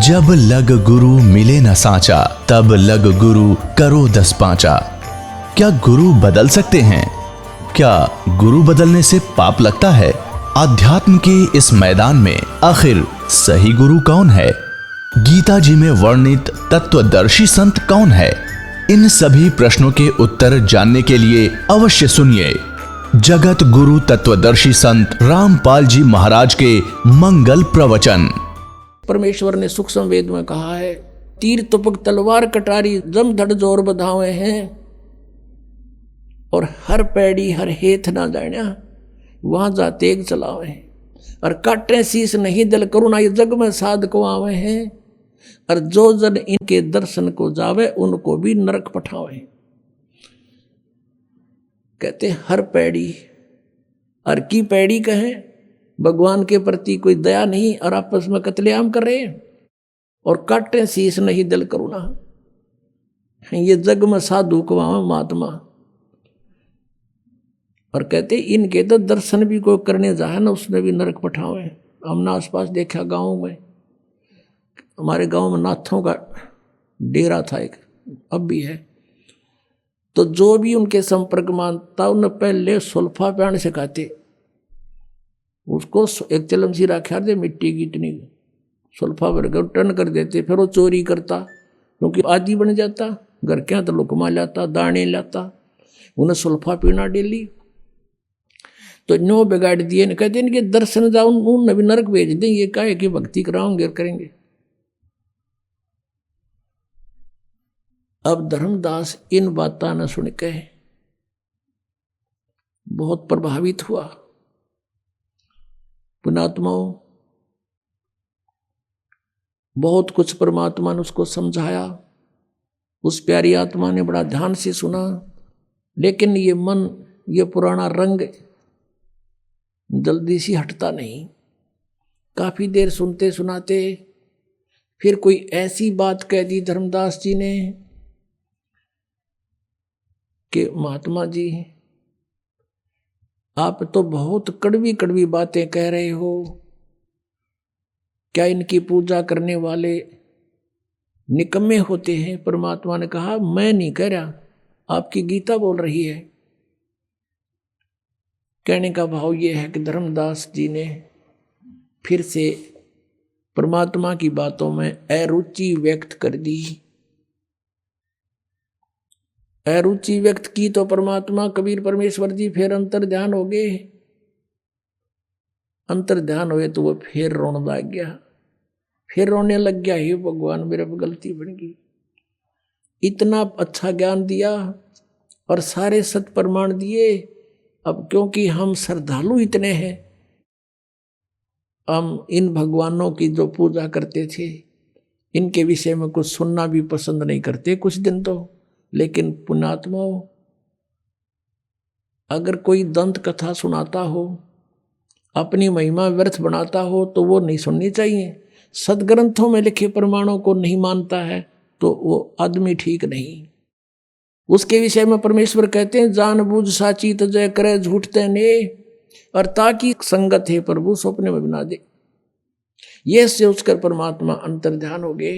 जब लग गुरु मिले न सांचा, तब लग गुरु करो 10 पांचा। क्या गुरु बदल सकते हैं? क्या गुरु बदलने से पाप लगता है? अध्यात्म के इस मैदान में आखिर सही गुरु कौन है? गीता जी में वर्णित तत्वदर्शी संत कौन है? इन सभी प्रश्नों के उत्तर जानने के लिए अवश्य सुनिए जगत गुरु तत्वदर्शी संत रामपाल जी महाराज के मंगल प्रवचन। परमेश्वर ने सूक्ष्म वेद में कहा है, तीर तुपक तलवार कटारी जम धड़ जोर बधावे हैं, और हर पैड़ी हर हेथ ना जाण्या वहां जा तेग चलावे हैं, और काटे शीस नहीं दिल करुणा ये जग में साध को आवे हैं, और जो जन इनके दर्शन को जावे उनको भी नरक पठावे। कहते हर पैड़ी, हर की पैड़ी कहे भगवान के प्रति कोई दया नहीं और आपस में कत्लेआम कर रहे हैं, और काटे शीस नहीं दिल करुणा ये जग में साधु को महात्मा। और कहते इनके तो दर्शन भी कोई करने जाए ना उसने भी नरक पठावे। हमने आसपास देखा गाँव में, हमारे गांव में नाथों का डेरा था एक, अब भी है, तो जो भी उनके संपर्क में आता उन्हें पहले सुल्फा प्याण सिखाते, उसको एक चलम सी रखा दे मिट्टी की इतनी सुल्फा भरकर टर्न कर देते, फिर वो चोरी करता क्योंकि आदि बन जाता, घर क्या तो लुकमा लाता दाने लाता, उन्हें सुल्फा पीना डेली। तो नो बिगाड़ दिए, कहते इनके दर्शन जाओ उन भी नरक भेज दें, ये काहे कि भक्ति कराओगे करेंगे। अब धर्मदास इन बातों न सुन के बहुत प्रभावित हुआ। पुण्यात्माओं, बहुत कुछ परमात्मा ने उसको समझाया, उस प्यारी आत्मा ने बड़ा ध्यान से सुना, लेकिन ये मन, ये पुराना रंग जल्दी सी हटता नहीं। काफी देर सुनते सुनाते फिर कोई ऐसी बात कह दी धर्मदास जी ने कि महात्मा जी आप तो बहुत कड़वी कड़वी बातें कह रहे हो, क्या इनकी पूजा करने वाले निकम्मे होते हैं? परमात्मा ने कहा मैं नहीं कह रहा, आपकी गीता बोल रही है। कहने का भाव ये है कि धर्मदास जी ने फिर से परमात्मा की बातों में अरुचि व्यक्त कर दी। अरुचि व्यक्त की तो परमात्मा कबीर परमेश्वर जी फिर अंतर ध्यान हो गए। अंतर ध्यान हुए तो वो फिर रोने लग गया, फिर रोने लग गया, हे भगवान मेरे पर गलती बन गई। इतना अच्छा ज्ञान दिया और सारे सत प्रमाण दिए, अब क्योंकि हम श्रद्धालु इतने हैं, हम इन भगवानों की जो पूजा करते थे इनके विषय में कुछ सुनना भी पसंद नहीं करते कुछ दिन तो। लेकिन पुण्यात्माओं, अगर कोई दंत कथा सुनाता हो, अपनी महिमा व्यर्थ बनाता हो तो वो नहीं सुननी चाहिए। सदग्रंथों में लिखे प्रमाणों को नहीं मानता है तो वो आदमी ठीक नहीं। उसके विषय में परमेश्वर कहते हैं जानबूझ साची तजय करे झूठते ने, और ताकि संगत है प्रभु सपने में बना दे। ये से उसकर परमात्मा अंतर ध्यान हो गए।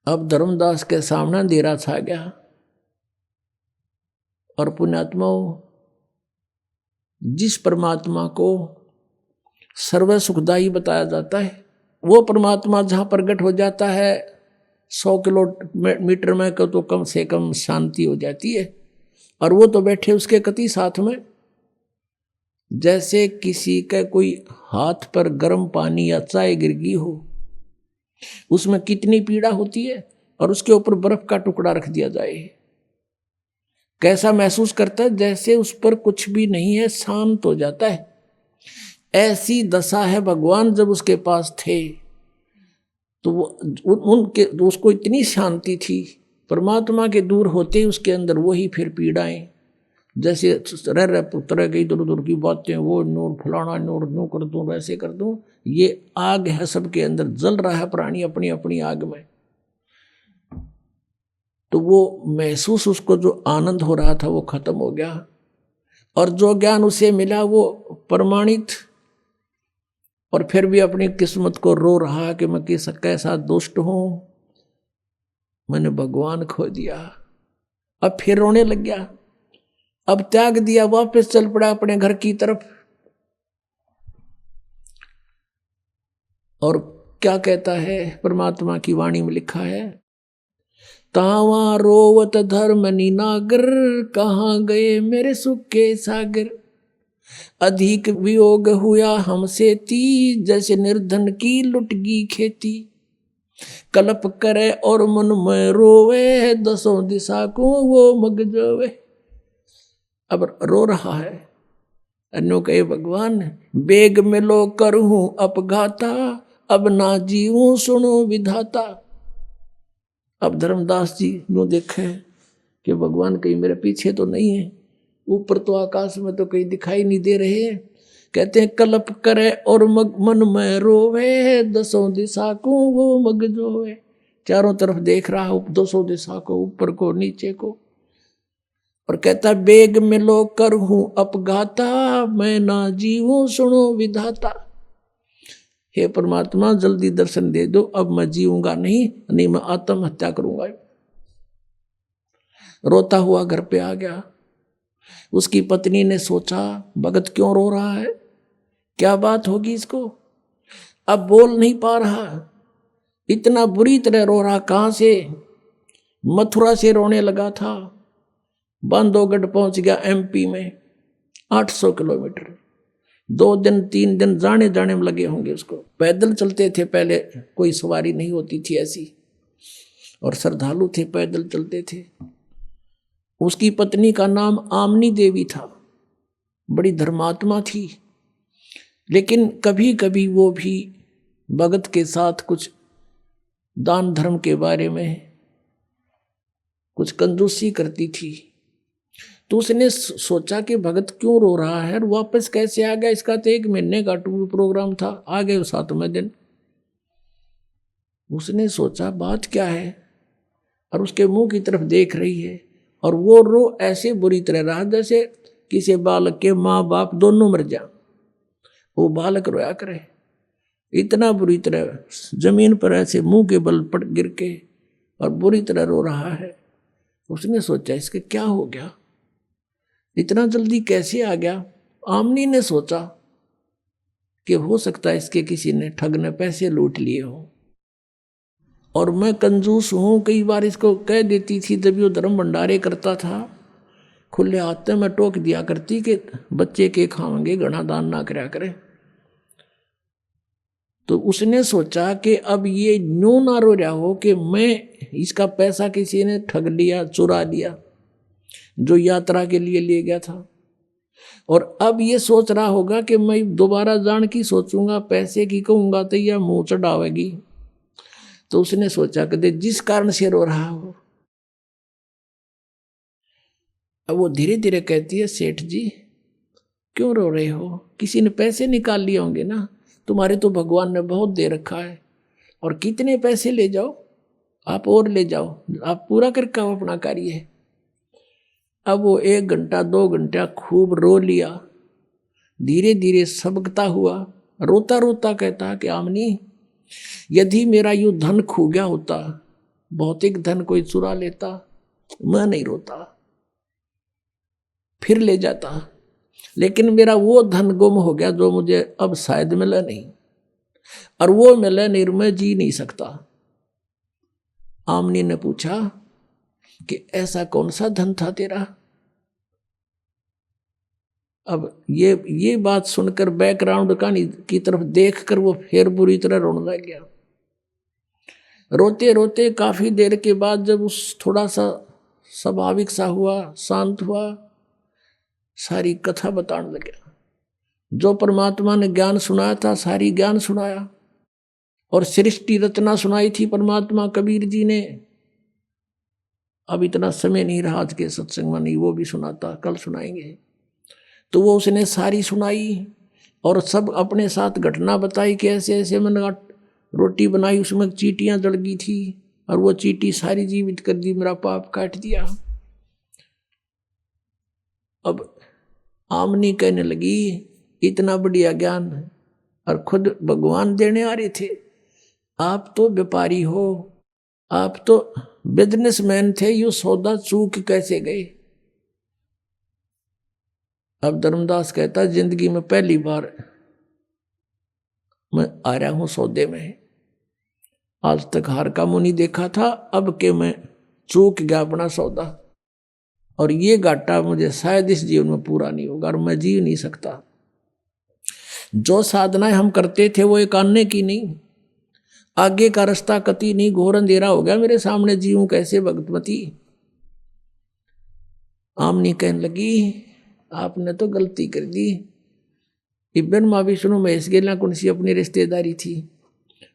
अब धर्मदास के सामने अंधेरा छा गया, और पुण्यात्माओं, जिस परमात्मा को सर्व सुखदायी बताया जाता है वो परमात्मा जहां प्रकट हो जाता है 100 किलोमीटर में को तो कम से कम शांति हो जाती है, और वो तो बैठे उसके कति साथ में। जैसे किसी का कोई हाथ पर गर्म पानी या चाय गिर गई हो, उसमें कितनी पीड़ा होती है, और उसके ऊपर बर्फ का टुकड़ा रख दिया जाए, कैसा महसूस करता है? जैसे उस पर कुछ भी नहीं है, शांत हो जाता है। ऐसी दशा है भगवान जब उसके पास थे तो वो उनके उसको इतनी शांति थी, परमात्मा के दूर होते ही उसके अंदर वही फिर पीड़ाएं, जैसे रह पुत्र गई इधर उधर की बातें, वो नूर फलाना नूर नू कर दूं वैसे कर दूं। ये आग है सबके अंदर, जल रहा है प्राणी अपनी अपनी आग में। तो वो महसूस, उसको जो आनंद हो रहा था वो खत्म हो गया, और जो ज्ञान उसे मिला वो प्रमाणित और फिर भी अपनी किस्मत को रो रहा कि मैं कैसा दुष्ट हूं, मैंने भगवान खो दिया। अब फिर रोने लग गया, अब त्याग दिया, वापस चल पड़ा अपने घर की तरफ। और क्या कहता है परमात्मा की वाणी में लिखा है, तावा रोवत धर्मनि नागर, कहाँ गए मेरे सुख के सागर। अधिक वियोग हुआ हमसे ती, जैसे निर्धन की लुटगी खेती। कलप करे और मन में रोवे, दसों दिशा को वो मग जावे। अब रो रहा है, अन्यों कहे भगवान बेग में लो करूं अपघाता, अब ना जीऊं सुनो विधाता। अब धर्मदास जी नो देखे कि भगवान कहीं मेरे पीछे तो नहीं है, ऊपर तो आकाश में तो कहीं दिखाई नहीं दे रहे हैं। कहते हैं कलप करे और मन में रोवे, दसों दिशा को वो मग जोवे। चारों तरफ देख रहा हूं, दसों दिशा को, ऊपर को नीचे को, और कहता बेग में लो कर हूं अपघाता, मैं ना जीवूं सुनो विधाता। हे परमात्मा जल्दी दर्शन दे दो, अब मैं जीऊंगा नहीं मैं आत्महत्या करूंगा। रोता हुआ घर पे आ गया। उसकी पत्नी ने सोचा भगत क्यों रो रहा है, क्या बात होगी इसको। अब बोल नहीं पा रहा, इतना बुरी तरह रो रहा। कहां से, मथुरा से रोने लगा था, बांधवगढ़ पहुंच गया एमपी में, 800 किलोमीटर। 2 दिन 3 दिन जाने जाने में लगे होंगे उसको। पैदल चलते थे पहले, कोई सवारी नहीं होती थी ऐसी, और श्रद्धालु थे, पैदल चलते थे। उसकी पत्नी का नाम आमनी देवी था, बड़ी धर्मात्मा थी, लेकिन कभी कभी वो भी भगत के साथ कुछ दान धर्म के बारे में कुछ कंजूसी करती थी। तो उसने सोचा कि भगत क्यों रो रहा है और वापस कैसे आ गया। इसका तो 1 महीने का टूर प्रोग्राम था, आ गए 7वें दिन। उसने सोचा बात क्या है, और उसके मुंह की तरफ देख रही है, और वो रो ऐसे बुरी तरह रहा जैसे किसी बालक के माँ बाप दोनों मर जा, वो बालक रोया करे। इतना बुरी तरह जमीन पर ऐसे मुंह के बल पड़ गिर के और बुरी तरह रो रहा है। उसने सोचा इसके क्या हो गया, इतना जल्दी कैसे आ गया। आमनी ने सोचा कि हो सकता है इसके किसी ने ठग ने पैसे लूट लिए हो, और मैं कंजूस हूं, कई बार इसको कह देती थी जब वो धर्म भंडारे करता था, खुले हाथ में टोक दिया करती कि बच्चे के खाएंगे, घना दान ना करया करे। तो उसने सोचा कि अब ये न्यू ना रो रहा हो कि मैं इसका पैसा किसी ने ठग लिया, चुरा लिया, जो यात्रा के लिए ले गया था। और अब ये सोच रहा होगा कि मैं दोबारा जान की सोचूंगा, पैसे की कहूंगा तो यह मुंह चढ़ावेगी। तो उसने सोचा कि जिस कारण से रो रहा हो। अब वो धीरे धीरे कहती है सेठ जी क्यों रो रहे हो, किसी ने पैसे निकाल लिए होंगे ना, तुम्हारे तो भगवान ने बहुत दे रखा है, और कितने पैसे ले जाओ आप, और ले जाओ, आप पूरा करके आओ अपना कार्य। अब वो 1 घंटा 2 घंटा खूब रो लिया, धीरे धीरे सबकता हुआ, रोता रोता कहता कि आमनी यदि मेरा यूं धन खो गया होता, भौतिक धन कोई चुरा लेता, मैं नहीं रोता, फिर ले जाता, लेकिन मेरा वो धन गुम हो गया जो मुझे अब शायद मिला नहीं, और वो मिले नहीं मैं जी नहीं सकता। आमनी ने पूछा कि ऐसा कौन सा धन था तेरा। अब ये बात सुनकर बैकग्राउंड कहानी की तरफ देखकर वो फिर बुरी तरह रोने लग गया। रोते रोते काफी देर के बाद जब उस थोड़ा सा स्वाभाविक सा हुआ, शांत हुआ, सारी कथा बताने लगा। जो परमात्मा ने ज्ञान सुनाया था सारी ज्ञान सुनाया, और सृष्टि रचना सुनाई थी परमात्मा कबीर जी ने। अब इतना समय नहीं रहा आज के सत्संग में, नहीं वो भी सुनाता, कल सुनाएंगे। तो वो उसने सारी सुनाई, और सब अपने साथ घटना बताई कि ऐसे ऐसे मैंने रोटी बनाई, उसमें चींटियां जल गई थी, और वो चींटी सारी जीवित कर दी, मेरा पाप काट दिया। अब आमनी कहने लगी इतना बढ़िया ज्ञान और खुद भगवान देने आ रहे थे। आप तो व्यापारी हो, आप तो बिजनेसमैन थे, यू सौदा चूक कैसे गए? अब धर्मदास कहता जिंदगी में पहली बार मैं आ रहा हूं सौदे में, आज तक हार का मुंह नहीं देखा था, अब के मैं चूक गया अपना सौदा, और ये घाटा मुझे शायद इस जीवन में पूरा नहीं होगा और मैं जी नहीं सकता। जो साधनाएं हम करते थे वो एक आने की नहीं, आगे का रास्ता कति नहीं, घोर अंधेरा हो गया मेरे सामने, जीऊं कैसे भगतमती। आमनी कहने लगी आपने तो गलती कर दी। इब्बन माँ विष्णु महेश गेला कुणसी अपनी रिश्तेदारी थी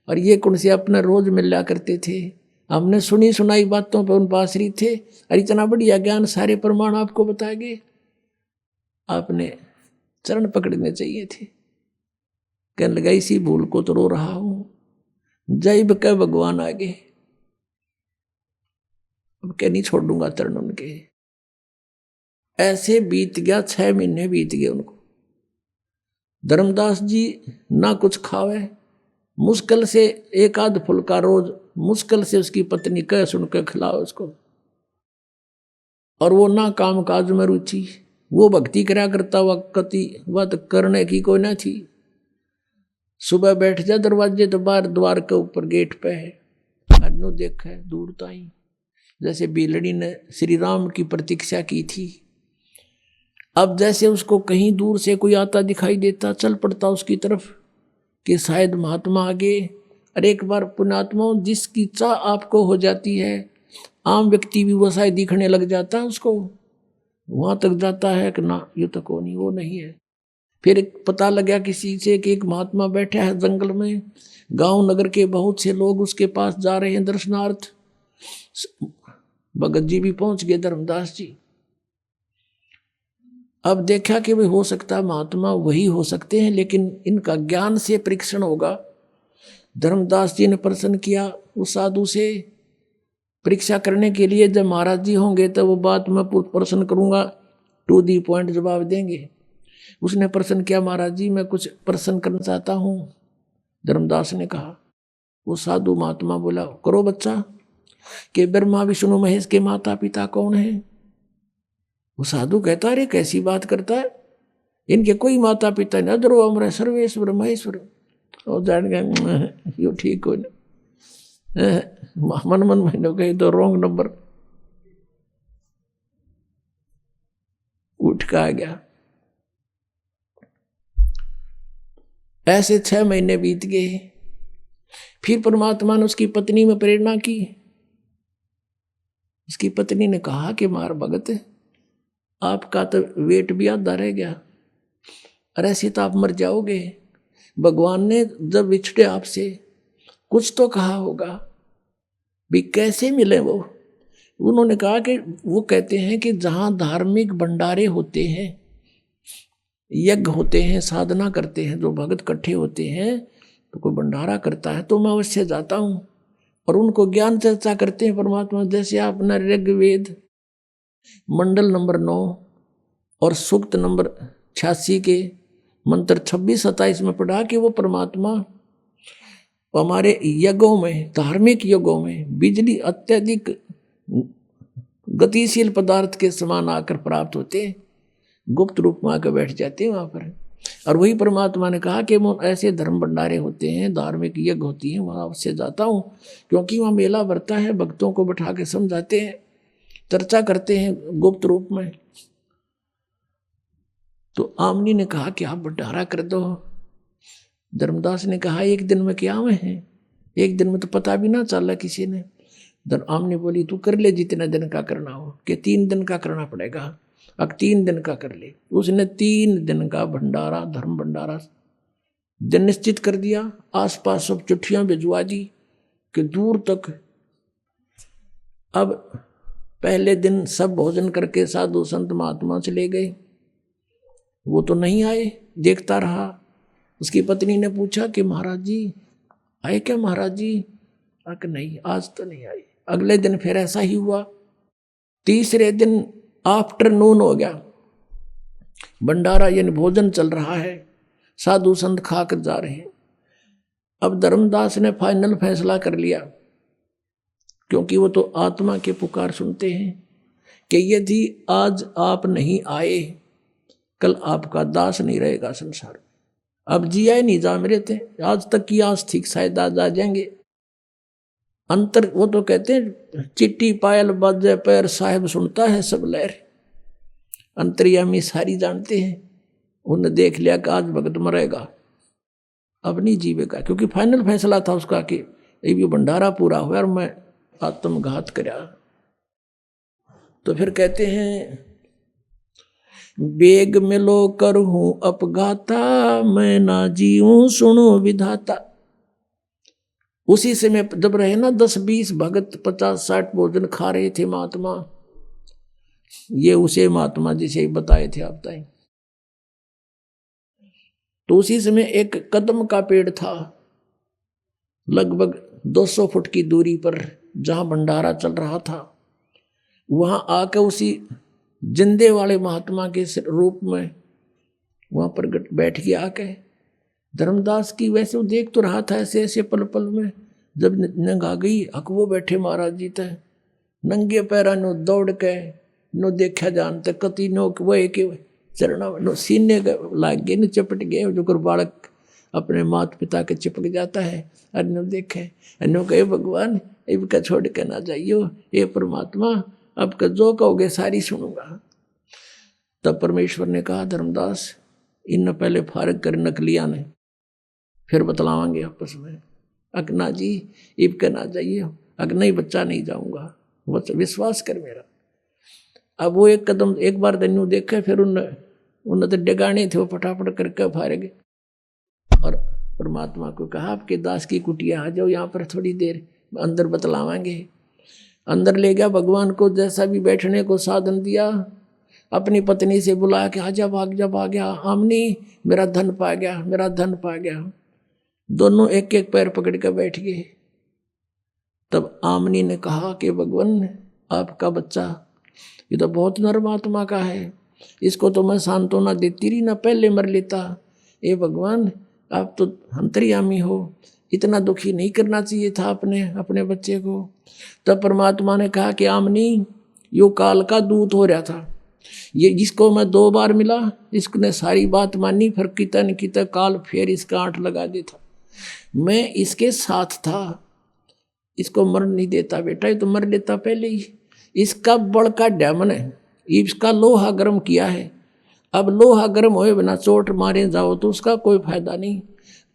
और ये कुणसी अपना रोज मिला करते थे। हमने सुनी सुनाई बातों पर उन पर आश्रित थे और इतना बढ़िया ज्ञान सारे प्रमाण आपको बताए गए, आपने चरण पकड़ने चाहिए थे। कहने लगा इसी भूल को तो रो रहा हूं, जैब के भगवान आगे अब क्या नहीं छोड़ूंगा चरण उनके। ऐसे बीत गया 6 महीने बीत गए उनको। धर्मदास जी ना कुछ खावे, मुश्किल से एक आध फुल्का रोज, मुश्किल से उसकी पत्नी कह सुन के खिलाओ उसको, और वो ना काम काज में रुचि, वो भक्ति करा करता वक्ति वत करने की कोई ना थी। सुबह बैठ जा दरवाजे तो बाहर द्वार के ऊपर गेट पे है, अनु देखे दूर ताई, जैसे बिलड़ी ने श्री राम की प्रतीक्षा की थी। अब जैसे उसको कहीं दूर से कोई आता दिखाई देता, चल पड़ता उसकी तरफ कि शायद महात्मा आगे। अरे एक बार पुण्यात्मा जिसकी चाह आपको हो जाती है, आम व्यक्ति भी वो शायद दिखने लग जाता है उसको, वहां तक जाता है कि ना ये तो को नहीं, वो नहीं है। फिर पता लगा किसी से कि एक महात्मा बैठा है जंगल में, गांव नगर के बहुत से लोग उसके पास जा रहे हैं दर्शनार्थ। भगत जी भी पहुंच गए, धर्मदास जी। अब देखा कि भाई हो सकता है महात्मा वही हो सकते हैं, लेकिन इनका ज्ञान से परीक्षण होगा। धर्मदास जी ने प्रश्न किया उस साधु से परीक्षा करने के लिए, जब महाराज जी होंगे तो वो बात मैं प्रश्न करूंगा, टू दी पॉइंट जवाब देंगे। उसने प्रश्न किया महाराज जी मैं कुछ प्रश्न करना चाहता हूं। धर्मदास ने कहा। वो साधु महात्मा बोला करो बच्चा, कि ब्रह्मा विष्णु महेश के माता पिता कौन है? वो साधु कहता अरे कैसी बात करता है, इनके कोई माता पिता नहीं, अदरो अमर सर्वेश्वर महेश्वर। और जान गए यो ठीक हो मन मन महीनों कही तो रॉन्ग नंबर उठ का आ गया। ऐसे 6 महीने बीत गए। फिर परमात्मा ने उसकी पत्नी में प्रेरणा की। उसकी पत्नी ने कहा कि मार भगत आपका तो वेट भी आधा रह गया, अरे ऐसे तो आप मर जाओगे। भगवान ने जब विछड़े आपसे कुछ तो कहा होगा, भी कैसे मिले वो? उन्होंने कहा कि वो कहते हैं कि जहां धार्मिक भंडारे होते हैं, यज्ञ होते हैं, साधना करते हैं, जो भगत इकट्ठे होते हैं तो कोई भंडारा करता है तो मैं अवश्य जाता हूं और उनको ज्ञान चर्चा करते हैं परमात्मा। जैसे आपने ऋग्वेद मंडल नंबर 9 और सूक्त नंबर 86 के मंत्र 26-27 में पढ़ा कि वो परमात्मा हमारे यज्ञों में, धार्मिक यज्ञों में बिजली अत्यधिक गतिशील पदार्थ के समान आकर प्राप्त होते हैं, गुप्त रूप में आकर बैठ जाते हैं वहां पर। और वही परमात्मा ने कहा कि वो ऐसे धर्म भंडारे होते हैं, धार्मिक यज्ञ होती हैं, वहां अवश्य जाता हूँ, क्योंकि वहाँ मेला भरता है, भक्तों को बैठा के समझाते हैं, चर्चा करते हैं गुप्त रूप में। तो आमनी ने कहा कि आप भंडारा कर दो। धर्मदास ने कहा एक दिन में क्या हुए हैं, एक दिन में तो पता भी ना चला किसी ने। आमनी बोली तू कर ले जितने दिन का करना हो, कि 3 दिन का करना पड़ेगा, अब 3 दिन का कर ले। उसने 3 दिन का भंडारा, धर्म भंडारा दिन निश्चित कर दिया। आसपास सब चिट्ठियां भिजवा दी कि दूर तक। अब पहले दिन सब भोजन करके साधु संत महात्मा चले गए, वो तो नहीं आए, देखता रहा। उसकी पत्नी ने पूछा कि महाराज जी आए क्या? महाराज जी कि नहीं आज तो नहीं आए। अगले दिन फिर ऐसा ही हुआ। तीसरे दिन आफ्टरनून हो गया, भंडारा यानी भोजन चल रहा है, साधु संत खाकर जा रहे हैं। अब धर्मदास ने फाइनल फैसला कर लिया, क्योंकि वो तो आत्मा के पुकार सुनते हैं, कि यदि आज आप नहीं आए, कल आपका दास नहीं रहेगा संसार में। अब जिया ही नहीं जा मेरे थे, आज तक की आस ठीक शायद आज आ जाएंगे। अंतर वो तो कहते हैं चिट्ठी पायल बाजे पैर, साहिब सुनता है सब लहर। अंतर्यामी सारी जानते हैं, उन्होंने देख लिया कि आज भगत मरेगा, अब नहीं जीवेगा, क्योंकि फाइनल फैसला था उसका कि ये भंडारा पूरा हुआ और मैं आत्मघात करा। तो फिर कहते हैं बेग मिलो करहूं अपघाता, मैं ना जीऊं सुनो विधाता। उसी समय जब रहे ना 10-20 भगत 50-60 भोजन खा रहे थे महात्मा, ये उसे महात्मा जिसे बताए थे आप ताई। तो उसी समय एक कदम का पेड़ था, लगभग 200 फुट की दूरी पर, जहां भंडारा चल रहा था। वहां आकर उसी जिंदे वाले महात्मा के रूप में वहां पर बैठ के आके धर्मदास की, वैसे वो देख तो रहा था ऐसे ऐसे पल पल में, जब नंग आ गई हक वो बैठे महाराज जी तय नंगे पैरा नो दौड़ के नो देखा जानते कति नो वो एक चरणा नो सीने लाग गए न चपट गए, जो कर बालक अपने माता पिता के चिपक जाता है। अन्न देखे अन्न कहे भगवान इनका छोड़ के ना जाइयो, ये परमात्मा अब का जो कहोगे सारी सुनूंगा। तब परमेश्वर ने कहा धर्मदास इन पहले फारग कर नकलिया ने, फिर बतलावांगे आपस में। अगना जी इब के ना जाइए, अगना ही बच्चा नहीं जाऊंगा, बस विश्वास कर मेरा। अब वो एक कदम एक बार दन्यू देखे, फिर उन तो डगाने थे वो फटाफट करके फारग, और परमात्मा को कहा आपके दास की कुटिया आ जाओ यहाँ पर थोड़ी देर, अंदर बतलावांगे। अंदर ले गया, भगवान को जैसा भी बैठने को साधन दिया, अपनी पत्नी से बुलाया कि आजा भाग जा भाग गया, आमनी मेरा धन पा गया, मेरा धन पा गया। दोनों एक एक पैर पकड़ कर बैठ गए। तब आमनी ने कहा कि भगवान आपका बच्चा ये तो बहुत नर्म आत्मा का है, इसको तो मैं सांत्वना देती रही ना, पहले मर लेता। ये भगवान आप तो अंतर्यामी हो, इतना दुखी नहीं करना चाहिए था अपने बच्चे को। तब परमात्मा ने कहा कि आमनी यो काल का दूत हो रहा था, ये जिसको मैं 2 बार मिला इसने सारी बात मानी, फिर किता काल फिर इसका 8 लगा देता। मैं इसके साथ था, इसको मर नहीं देता बेटा, ये तो मर लेता पहले ही। इसका बड़ का डैमन है, इसका लोहा गर्म किया है। अब लोहा गर्म होए बिना चोट मारे जाओ तो उसका कोई फायदा नहीं।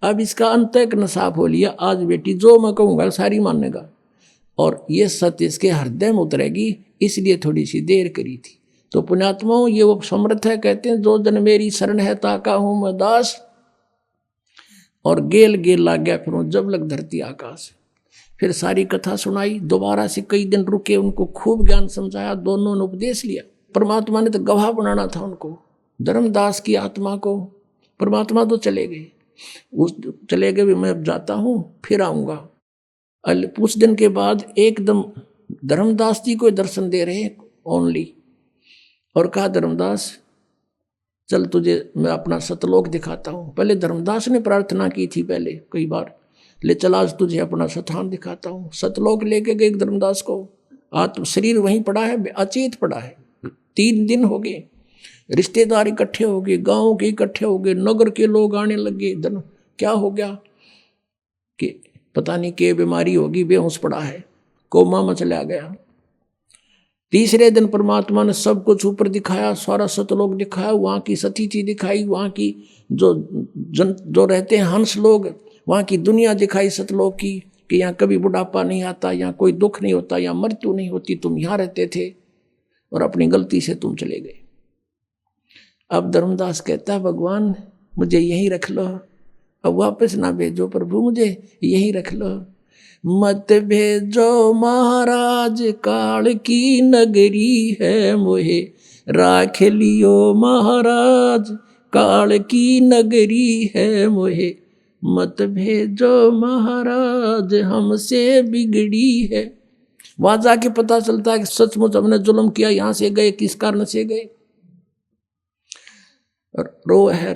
अब इसका अंतःकरण साफ हो लिया, आज बेटी जो मैं कहूँगा सारी मानेगा, और ये सत्य इसके हृदय में उतरेगी, इसलिए थोड़ी सी देर करी थी। तो पुण्यात्माओं ये वो समर्थ है, कहते हैं जो जन मेरी शरण है ताका हूँ मैं दास, और गेल गेल लाग गया फिर जब लग धरती आकाश। फिर सारी कथा सुनाई, दोबारा से कई दिन रुके, उनको खूब ज्ञान समझाया, दोनों ने उपदेश लिया। परमात्मा ने तो गवाह बनाना था उनको, धर्मदास की आत्मा को। परमात्मा तो चले गए भी, मैं अब जाता हूँ फिर आऊँगा। कुछ दिन के बाद एकदम धर्मदास जी को दर्शन दे रहे ओनली, और कहा धर्मदास चल तुझे मैं अपना सतलोक दिखाता हूँ। पहले धर्मदास ने प्रार्थना की थी पहले कई बार, ले चल आज तुझे अपना स्थान दिखाता हूँ। सतलोक लेके गए धर्मदास को, आत्म शरीर वहीं पड़ा है, अचेत पड़ा है। 3 दिन हो गए, रिश्तेदार इकट्ठे हो गए, गाँव के इकट्ठे हो गए, नगर के लोग आने लगे। क्या हो गया कि पता नहीं क्या बीमारी होगी, बेहोश पड़ा है, कोमा में चला गया। तीसरे दिन परमात्मा ने सब कुछ ऊपर दिखाया, सारा सतलोक दिखाया, वहाँ की सतीथि दिखाई, वहाँ की जो रहते हैं हंस लोग, वहाँ की दुनिया दिखाई सतलोक की, कि यहाँ कभी बुढ़ापा नहीं आता, यहाँ कोई दुख नहीं होता, यहाँ मृत्यु नहीं होती, तुम यहाँ रहते थे और अपनी गलती से तुम चले गए। अब धर्मदास कहता है भगवान मुझे यहीं रख लो, अब वापस ना भेजो प्रभु, मुझे यहीं रख लो, मत भेजो महाराज, काल की नगरी है मोहे राख लियो महाराज, काल की नगरी है मोहे, मत भेजो महाराज हमसे बिगड़ी है। वहां जाके पता चलता है कि सचमुच हमने जुल्म किया, यहां से गए किस कारण से गए। रो है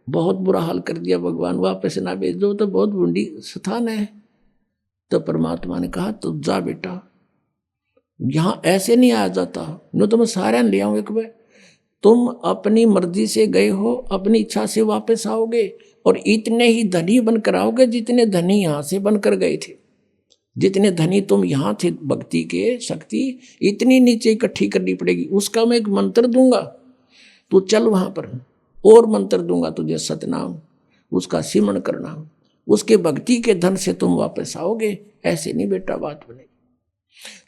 बहुत बुरा हाल कर दिया भगवान, वापस ना भेजो, तो बहुत बूढ़ी स्थान है। तो परमात्मा ने कहा तो जा बेटा, यहां ऐसे नहीं आया जाता, न तो मैं सारे ले आऊंगे कि तुम अपनी मर्जी से गए हो, अपनी इच्छा से वापस आओगे और इतने ही धनी बनकर आओगे जितने धनी यहां से बनकर गए थे। जितने धनी तुम यहां थे भक्ति के शक्ति, इतनी नीचे इकट्ठी करनी पड़ेगी। उसका मैं एक मंत्र दूंगा, तू चल वहां पर, और मंत्र दूंगा तुझे सतनाम, उसका सिमरण करना, उसके भक्ति के धन से तुम वापस आओगे। ऐसे नहीं बेटा बात बनेगी।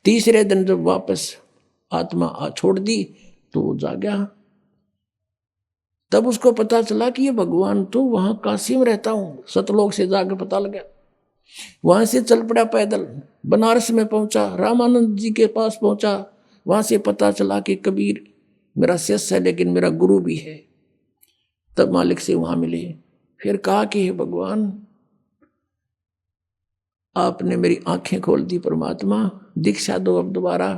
तीसरे दिन जब वापस आत्मा छोड़ दी तो वो जागा। तब उसको पता चला कि ये भगवान तो वहां काशी में रहता हूं। सतलोक से जाकर पता लगा। वहां से चल पड़ा पैदल, बनारस में पहुंचा, रामानंद जी के पास पहुंचा। वहां से पता चला कि कबीर मेरा शिष्य है लेकिन मेरा गुरु भी है। तब मालिक से वहां मिले, फिर कहा कि हे भगवान, आपने मेरी आंखें खोल दी, परमात्मा दीक्षा दो अब दोबारा।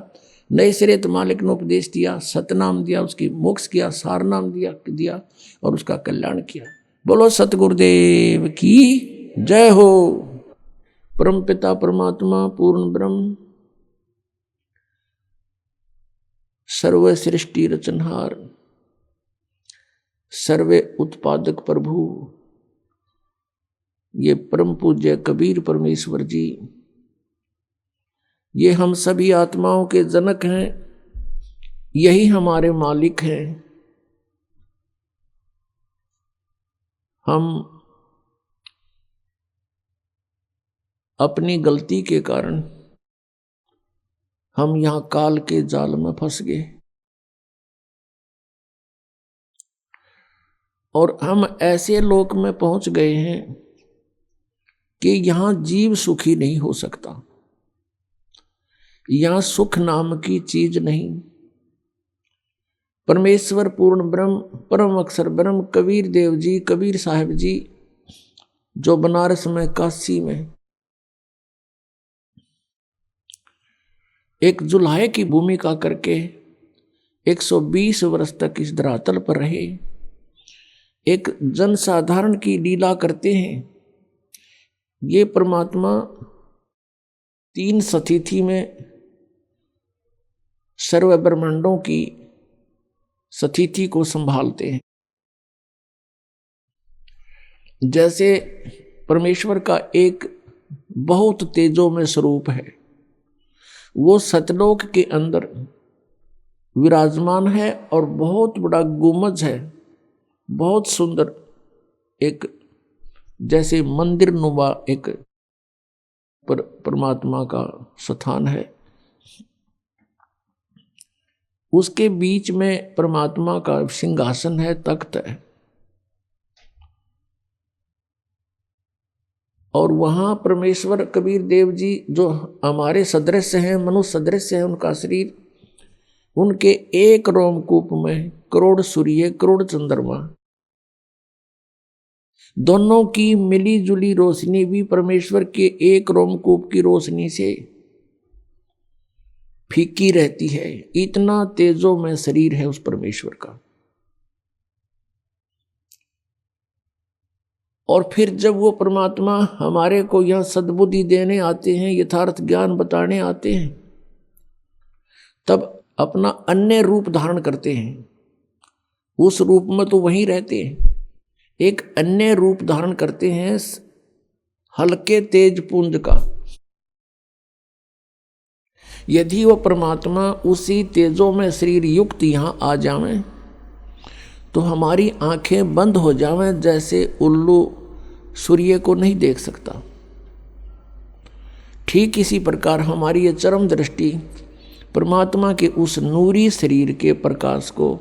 नए सिरे तो मालिक ने उपदेश दिया, सतनाम दिया, उसकी मोक्ष किया, सार नाम दिया और उसका कल्याण किया। बोलो सतगुरुदेव की जय हो। परम पिता परमात्मा पूर्ण ब्रह्म सर्व सृष्टि रचनहार सर्वे उत्पादक प्रभु, ये परम पूज्य कबीर परमेश्वर जी, ये हम सभी आत्माओं के जनक हैं, यही हमारे मालिक हैं। हम अपनी गलती के कारण हम यहां काल के जाल में फंस गए और हम ऐसे लोक में पहुंच गए हैं कि यहां जीव सुखी नहीं हो सकता। यहां सुख नाम की चीज नहीं। परमेश्वर पूर्ण ब्रह्म परम अक्षर ब्रह्म कबीर देव जी, कबीर साहब जी, जो बनारस में काशी में एक जुल्हे की भूमिका करके 120 वर्ष तक इस धरातल पर रहे, एक जनसाधारण की लीला करते हैं। ये परमात्मा 3 सतिथि में सर्व ब्रह्मांडों की सतिथि को संभालते हैं। जैसे परमेश्वर का एक बहुत तेजो में स्वरूप है, वो सतलोक के अंदर विराजमान है और बहुत बड़ा गुमज है, बहुत सुंदर, एक जैसे मंदिर नुमा एक परमात्मा का स्थान है। उसके बीच में परमात्मा का सिंहासन है, तख्त है, और वहां परमेश्वर कबीर देव जी जो हमारे सदृश हैं, मनुष्य सदृश है, उनका शरीर, उनके एक रोमकूप में करोड़ सूर्य करोड़ चंद्रमा, दोनों की मिली जुली रोशनी भी परमेश्वर के एक रोमकूप की रोशनी से फीकी रहती है। इतना तेजो में शरीर है उस परमेश्वर का। और फिर जब वो परमात्मा हमारे को यह सद्बुद्धि देने आते हैं, यथार्थ ज्ञान बताने आते हैं, तब अपना अन्य रूप धारण करते हैं। उस रूप में तो वहीं रहते हैं, एक अन्य रूप धारण करते हैं हल्के तेज पुंज का। यदि वो परमात्मा उसी तेजों में शरीर युक्त यहाँ आ जावे तो हमारी आंखें बंद हो जावें, जैसे उल्लू सूर्य को नहीं देख सकता। ठीक इसी प्रकार हमारी ये चरम दृष्टि परमात्मा के उस नूरी शरीर के प्रकाश को,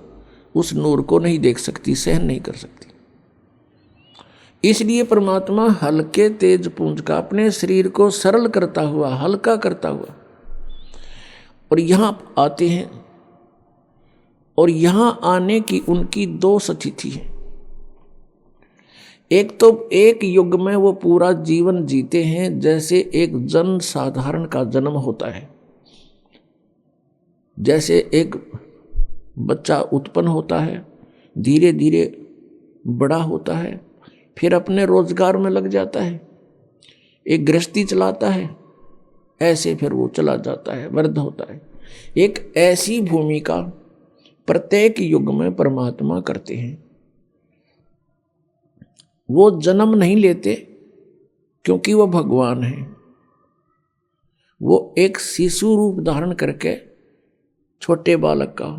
उस नूर को नहीं देख सकती, सहन नहीं कर सकती। इसलिए परमात्मा हल्के तेज पुंज का अपने शरीर को सरल करता हुआ, हल्का करता हुआ और यहां आते हैं। और यहां आने की उनकी 2 सतिथि है। एक तो एक युग में वो पूरा जीवन जीते हैं जैसे एक जन साधारण का जन्म होता है। जैसे एक बच्चा उत्पन्न होता है, धीरे धीरे बड़ा होता है, फिर अपने रोजगार में लग जाता है, एक गृहस्थी चलाता है, ऐसे फिर वो चला जाता है, वृद्ध होता है। एक ऐसी भूमिका प्रत्येक युग में परमात्मा करते हैं। वो जन्म नहीं लेते क्योंकि वो भगवान है, वो एक शिशु रूप धारण करके छोटे बालक का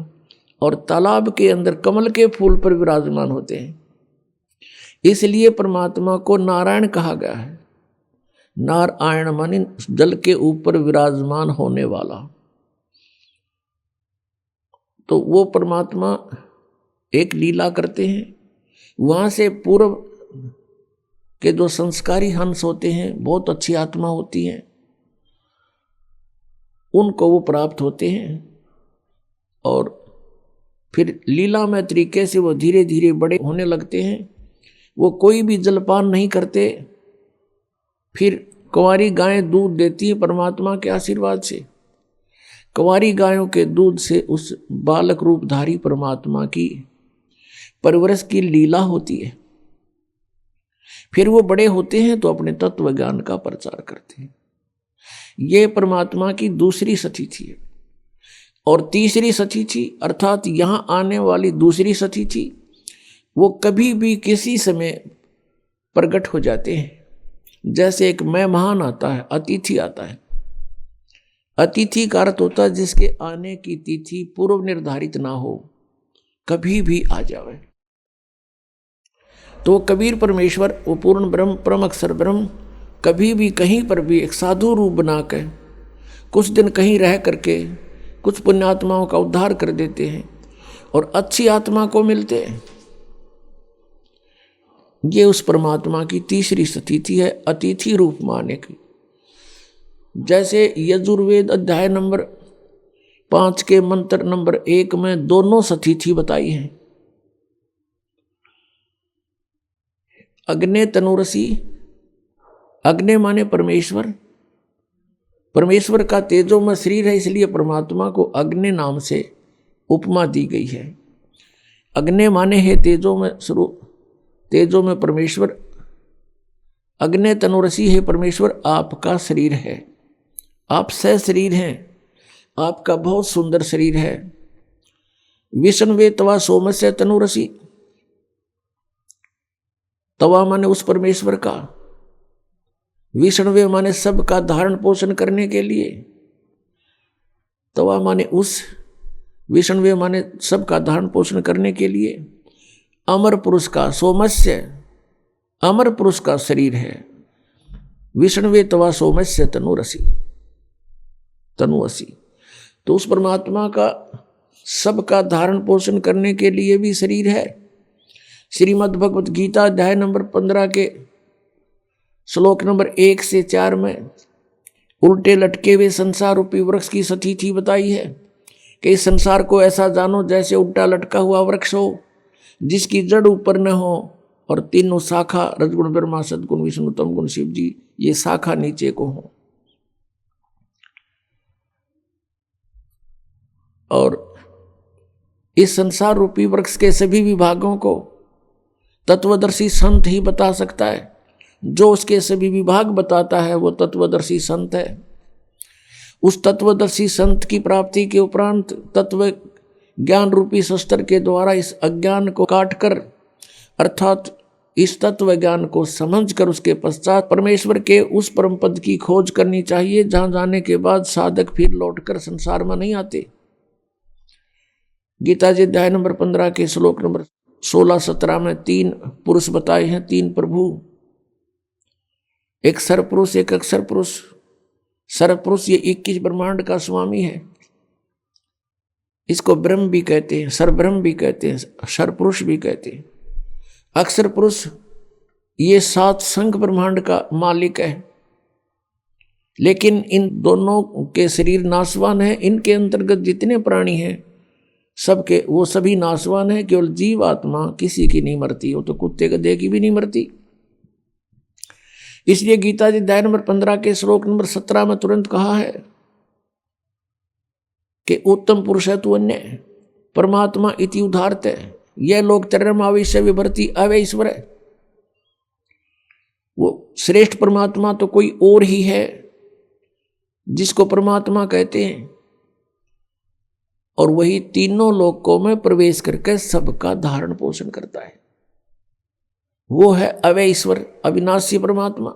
और तालाब के अंदर कमल के फूल पर विराजमान होते हैं। इसलिए परमात्मा को नारायण कहा गया है। नारायण माने जल के ऊपर विराजमान होने वाला। तो वो परमात्मा एक लीला करते हैं, वहां से पूर्व के जो संस्कारी हंस होते हैं, बहुत अच्छी आत्मा होती हैं, उनको वो प्राप्त होते हैं और फिर लीलामय तरीके से वो धीरे धीरे बड़े होने लगते हैं। वो कोई भी जलपान नहीं करते, फिर कुंवारी गायें दूध देती है परमात्मा के आशीर्वाद से। कुंवारी गायों के दूध से उस बालक रूपधारी परमात्मा की परवरिश की लीला होती है। फिर वो बड़े होते हैं तो अपने तत्व ज्ञान का प्रचार करते हैं। ये परमात्मा की दूसरी सतिथि है। और तीसरी सतिथि अर्थात यहां आने वाली दूसरी सतिथि, वो कभी भी किसी समय प्रकट हो जाते हैं। जैसे एक मेहमान आता है, अतिथि आता है। अतिथि का अर्थ होता है जिसके आने की तिथि पूर्व निर्धारित ना हो, कभी भी आ जावे। तो कबीर परमेश्वर, वो पूर्ण ब्रह्म, परम अक्षर ब्रह्म, कभी भी कहीं पर भी एक साधु रूप बनाकर कुछ दिन कहीं रह करके कुछ पुण्यात्माओं का उद्धार कर देते हैं और अच्छी आत्मा को मिलते हैं। ये उस परमात्मा की तीसरी स्थिति है, अतिथि रूप में आने की। जैसे यजुर्वेद अध्याय नंबर 5 के मंत्र नंबर 1 में दोनों स्थिति बताई हैं। अग्नि तनुरसी, अग्नि माने परमेश्वर, परमेश्वर का तेजो में शरीर है, इसलिए परमात्मा को अग्नि नाम से उपमा दी गई है। अग्नि माने है तेजो में स्वरूप, तेजो में परमेश्वर। अग्नि तनुरसी है परमेश्वर, आपका शरीर है, आप सह शरीर हैं, आपका बहुत सुंदर शरीर है। विष्णुवे तवा सोमस्य तनुरसी, तवा माने उस परमेश्वर का, विष्णुवे माने सबका धारण पोषण करने के लिए, तवा माने उस, विष्णुवे माने सबका धारण पोषण करने के लिए। अमर पुरुष का, सोमस्य अमर पुरुष का शरीर है। विष्णुवे तवा सोमस्य तनुरसी, तनुअसी। तो उस परमात्मा का सबका धारण पोषण करने के लिए भी शरीर है। श्रीमद् भगवत गीता अध्याय नंबर 15 के श्लोक नंबर 1 से 4 में उल्टे लटके हुए संसार रूपी वृक्ष की स्थिति बताई है कि इस संसार को ऐसा जानो जैसे उल्टा लटका हुआ वृक्ष हो, जिसकी जड़ ऊपर न हो और तीनों शाखा, रजगुण ब्रह्मा, सदगुण विष्णु, तम गुण शिव जी, ये शाखा नीचे को हो। और इस संसार रूपी वृक्ष के सभी विभागों को तत्वदर्शी संत ही बता सकता है। जो उसके सभी विभाग बताता है वो तत्वदर्शी संत है। उस तत्वदर्शी संत की प्राप्ति के उपरांत तत्व ज्ञान रूपी शस्त्र के द्वारा इस अज्ञान को काटकर, अर्थात इस तत्व ज्ञान को समझकर उसके पश्चात परमेश्वर के उस परम पद की खोज करनी चाहिए, जहां जाने के बाद साधक फिर लौटकर संसार में नहीं आते। गीता जी अध्याय नंबर 15 के श्लोक नंबर 16-17 में 3 पुरुष बताए हैं, 3 प्रभु, एक सरपुरुष, एक अक्षर पुरुष। सरपुरुष ये 21 ब्रह्मांड का स्वामी है, इसको ब्रह्म भी कहते हैं, सरब्रह्म भी कहते हैं, सरपुरुष भी कहते हैं। अक्षर पुरुष ये 7 संख ब्रह्मांड का मालिक है, लेकिन इन दोनों के शरीर नाशवान है। इनके अंतर्गत जितने प्राणी हैं सबके, वो सभी नाशवान है। केवल जीव आत्मा किसी की नहीं मरती, वो तो कुत्ते गधे की भी नहीं मरती। इसलिए गीता जी अध्याय नंबर 15 के श्लोक नंबर 17 में तुरंत कहा है कि उत्तम पुरुष है तू अन्य, परमात्मा इति उदारते, यह लोग तरमाविष्य विभर्ति अवय ईश्वर है। वो श्रेष्ठ परमात्मा तो कोई और ही है जिसको परमात्मा कहते हैं, और वही तीनों लोकों में प्रवेश करके सबका धारण पोषण करता है। वो है अवय ईश्वर, अविनाशी परमात्मा।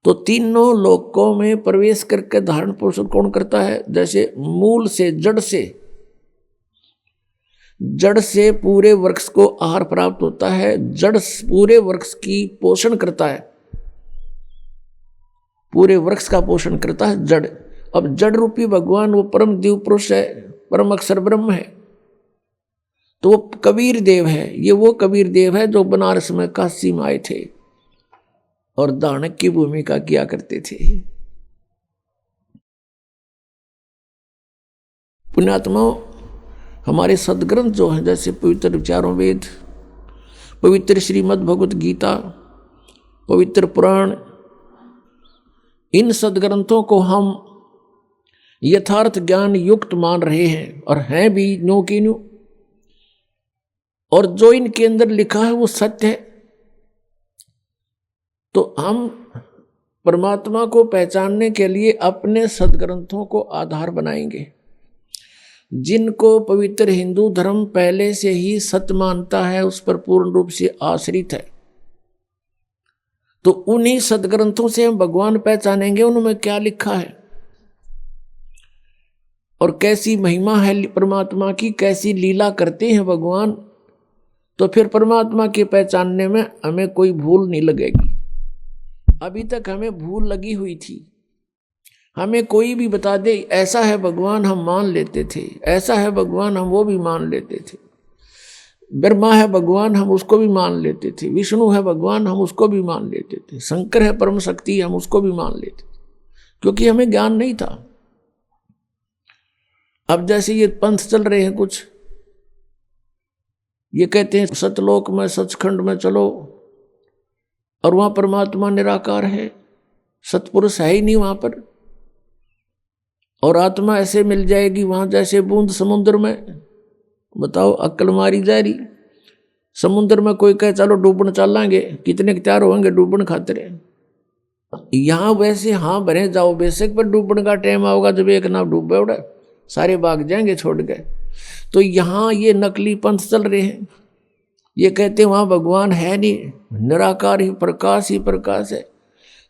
तो तीनों लोकों में प्रवेश करके धारण पोषण कौन करता है? जैसे मूल से जड़ से पूरे वृक्ष को आहार प्राप्त होता है, जड़ पूरे वृक्ष की पोषण करता है, पूरे वृक्ष का पोषण करता है जड़। अब जड़ रूपी भगवान वो परम दिव्य पुरुष है, परम अक्षर ब्रह्म है, तो वो कबीर देव है। ये वो कबीर देव है जो बनारस में काशी में आए थे और दानक की भूमिका किया करते थे। पुण्यात्माओं, हमारे सदग्रंथ जो हैं, जैसे पवित्र चारों वेद, पवित्र श्रीमद् भगवत गीता, पवित्र पुराण, इन सदग्रंथों को हम यथार्थ ज्ञान युक्त मान रहे हैं और हैं भी नो की न्यू। और जो इनके अंदर लिखा है वो सत्य है। तो हम परमात्मा को पहचानने के लिए अपने सदग्रंथों को आधार बनाएंगे। जिनको पवित्र हिंदू धर्म पहले से ही सत्य मानता है, उस पर पूर्ण रूप से आश्रित है, तो उन्हीं सदग्रंथों से हम भगवान पहचानेंगे। उनमें क्या लिखा है और कैसी महिमा है परमात्मा की, कैसी लीला करते हैं भगवान, तो फिर परमात्मा के पहचानने में हमें कोई भूल नहीं लगेगी। अभी तक हमें भूल लगी हुई थी। हमें कोई भी बता दे ऐसा है भगवान, हम मान लेते थे, ऐसा है भगवान, हम वो भी मान लेते थे। ब्रह्मा है भगवान, हम उसको भी मान लेते थे। विष्णु है भगवान, हम उसको भी मान लेते थे। शंकर है परम शक्ति, हम उसको भी मान लेते थे, क्योंकि हमें ज्ञान नहीं था। अब जैसे ये पंथ चल रहे हैं कुछ, ये कहते हैं सतलोक में सचखंड में चलो, और वहां परमात्मा निराकार है, सतपुरुष है ही नहीं वहां पर, और आत्मा ऐसे मिल जाएगी वहां जैसे बूंद समुद्र में। बताओ, अक्ल मारी जा रही। समुद्र में कोई कहे चलो डूबन चलांगे, कितने तैयार होंगे डूबन खातिर। यहां वैसे हाँ भरे जाओ बेशक, पर डूबन का टाइम आओगा जब एक नाव डूबे उड़ा सारे भाग जाएंगे छोड़ गए। तो यहाँ ये नकली पंथ चल रहे हैं। ये कहते हैं वहाँ भगवान है नहीं, निराकार ही प्रकाश है।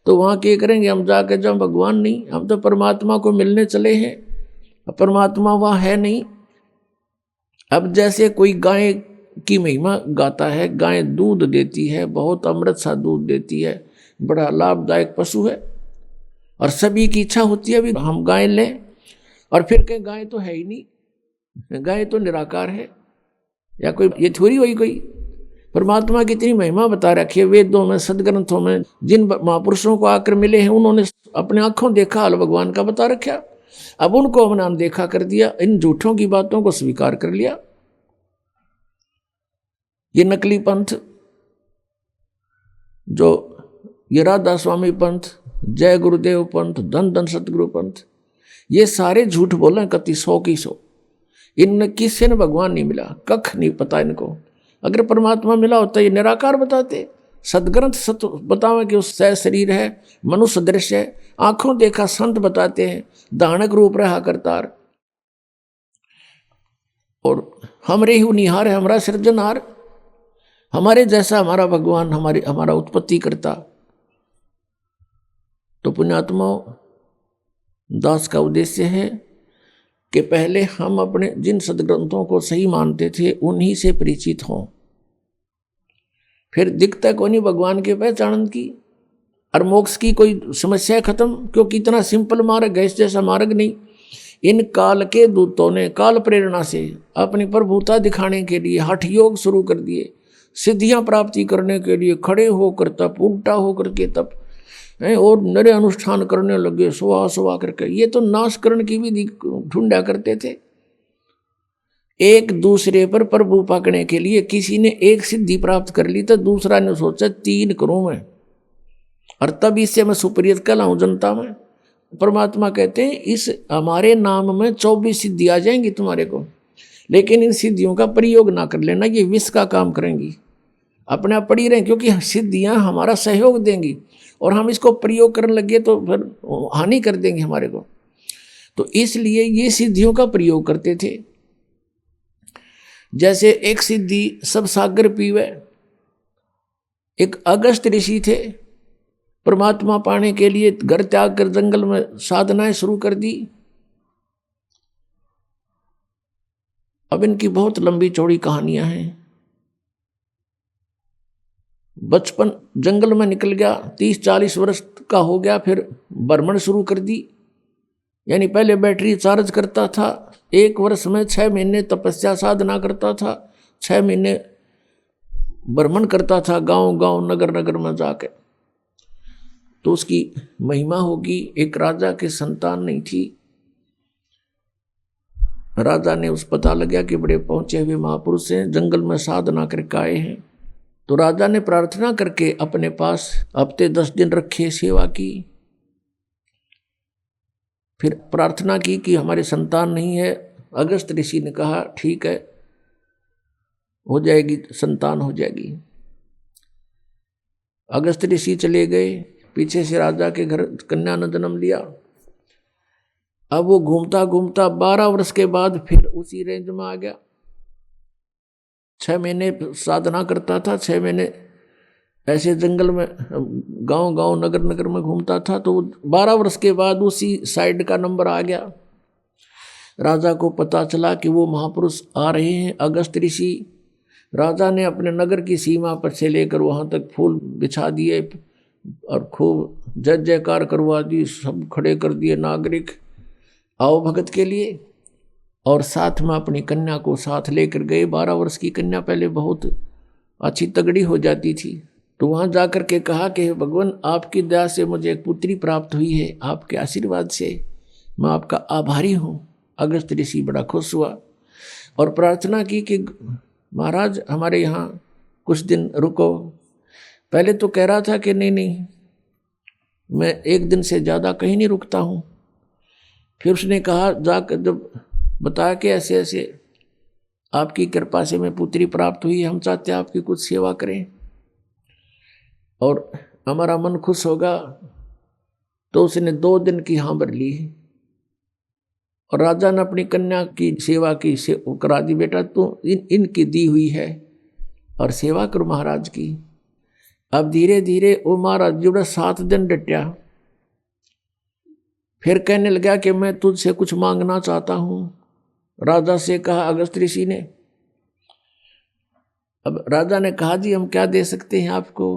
तो वहाँ क्या करेंगे हम जाके, जब भगवान नहीं, हम तो परमात्मा को मिलने चले हैं, परमात्मा वहाँ है नहीं। अब जैसे कोई गाय की महिमा गाता है, गाय दूध देती है, बहुत अमृत सा दूध देती है, बड़ा लाभदायक पशु है, और सभी की इच्छा होती है भी हम गाय लें, और फिर कहें गाय तो है ही नहीं, गाय तो निराकार है, या कोई ये थोड़ी हुई कोई। परमात्मा की इतनी महिमा बता रखी है वेदों में, सदग्रंथों में। जिन महापुरुषों को आकर मिले हैं उन्होंने अपने आंखों देखा हाल भगवान का बता रखा। अब उनको हमने अनदेखा कर दिया, इन झूठों की बातों को स्वीकार कर लिया। ये नकली पंथ, जो ये राधा स्वामी पंथ, जय गुरुदेव पंथ, धन धन सतगुरु पंथ, ये सारे झूठ बोल रहे हैं, कति 100 की 100। इन किसी ने भगवान नहीं मिला, कख नहीं पता इनको। अगर परमात्मा मिला होता ये निराकार बताते। सदग्रंथ सत बतावे कि उस शरीर है, मनुष्य दृश्य है, आंखों देखा संत बताते हैं, दानक रूप रहा करतार, और हमरे ही निहार है, हमारा सृजनहार, हमारे जैसा हमारा भगवान, हमारा उत्पत्ति करता। तो पुण्यात्माओं, दास का उद्देश्य है कि पहले हम अपने जिन सदग्रंथों को सही मानते थे उन्हीं से परिचित हों। फिर दिखता को नहीं भगवान के पहचान की और मोक्ष की कोई समस्या खत्म, क्योंकि इतना सिंपल मार्ग है, इस जैसा मार्ग नहीं। इन काल के दूतों ने काल प्रेरणा से अपनी प्रभुता दिखाने के लिए हठ योग शुरू कर दिए, सिद्धियां प्राप्ति करने के लिए खड़े होकर तप, उल्टा होकर के तप, और नरे अनुष्ठान करने लगे, सुहा करके। ये तो नाशकरण की विधि ढूंढा करते थे। एक दूसरे पर प्रभु पकड़ने के लिए किसी ने एक सिद्धि प्राप्त कर ली तो दूसरा ने सोचा 3 करूं मैं, और तब इससे मैं सुपरियत कहलाऊं जनता में। परमात्मा कहते हैं इस हमारे नाम में 24 सिद्धि आ जाएंगी तुम्हारे को। लेकिन इन सिद्धियों का प्रयोग ना कर लेना, ये विष का काम करेंगी। अपने आप पड़ी रहें, क्योंकि सिद्धियां हमारा सहयोग देंगी और हम इसको प्रयोग करने लगे तो फिर हानि कर देंगे हमारे को। तो इसलिए ये सिद्धियों का प्रयोग करते थे। जैसे एक सिद्धि सब सागर पीवे, एक अगस्त ऋषि थे, परमात्मा पाने के लिए घर त्याग कर जंगल में साधनाएं शुरू कर दी। अब इनकी बहुत लंबी चौड़ी कहानियां हैं। बचपन जंगल में निकल गया, 30-40 वर्ष का हो गया, फिर भ्रमण शुरू कर दी। यानी पहले बैटरी चार्ज करता था, 1 वर्ष में 6 महीने तपस्या साधना करता था, 6 महीने भ्रमण करता था गांव गांव नगर नगर में जाके। तो उसकी महिमा होगी। एक राजा की संतान नहीं थी। राजा ने उस पता लगा कि बड़े पहुंचे हुए महापुरुष हैं, जंगल में साधना करके आए हैं। तो राजा ने प्रार्थना करके अपने पास हफ्ते 10 दिन रखे, सेवा की। फिर प्रार्थना की कि हमारे संतान नहीं है। अगस्त ऋषि ने कहा ठीक है, हो जाएगी, संतान हो जाएगी। अगस्त ऋषि चले गए, पीछे से राजा के घर कन्या ने जन्म लिया। अब वो घूमता घूमता 12 वर्ष के बाद फिर उसी रेंज में आ गया। 6 महीने साधना करता था, 6 महीने ऐसे जंगल में गांव गांव नगर नगर में घूमता था। तो 12 वर्ष के बाद उसी साइड का नंबर आ गया। राजा को पता चला कि वो महापुरुष आ रहे हैं, अगस्त ऋषि। राजा ने अपने नगर की सीमा पर से लेकर वहां तक फूल बिछा दिए और खूब जय जयकार करवा दी। सब खड़े कर दिए नागरिक, आओ भगत के लिए। और साथ में अपनी कन्या को साथ लेकर गए। 12 वर्ष की कन्या पहले बहुत अच्छी तगड़ी हो जाती थी। तो वहां जाकर के कहा कि भगवान, आपकी दया से मुझे एक पुत्री प्राप्त हुई है, आपके आशीर्वाद से मैं आपका आभारी हूँ। अगस्त ऋषि बड़ा खुश हुआ और प्रार्थना की कि महाराज हमारे यहाँ कुछ दिन रुको। पहले तो कह रहा था कि नहीं, मैं 1 दिन से ज़्यादा कहीं नहीं रुकता हूँ। फिर उसने कहा, जाकर जब बताया कि ऐसे ऐसे आपकी कृपा से मैं पुत्री प्राप्त हुई, हम चाहते हैं आपकी कुछ सेवा करें और हमारा मन खुश होगा। तो उसने 2 दिन की हाँ भर ली और राजा ने अपनी कन्या की सेवा की करा दी। बेटा तू इनकी दी हुई है और सेवा करो महाराज की। अब धीरे धीरे वो महाराज जुड़ा 7 दिन डटा। फिर कहने लगा कि मैं तुझसे कुछ मांगना चाहता हूँ। राजा से कहा अगस्त ऋषि ने। अब राजा ने कहा जी हम क्या दे सकते हैं आपको,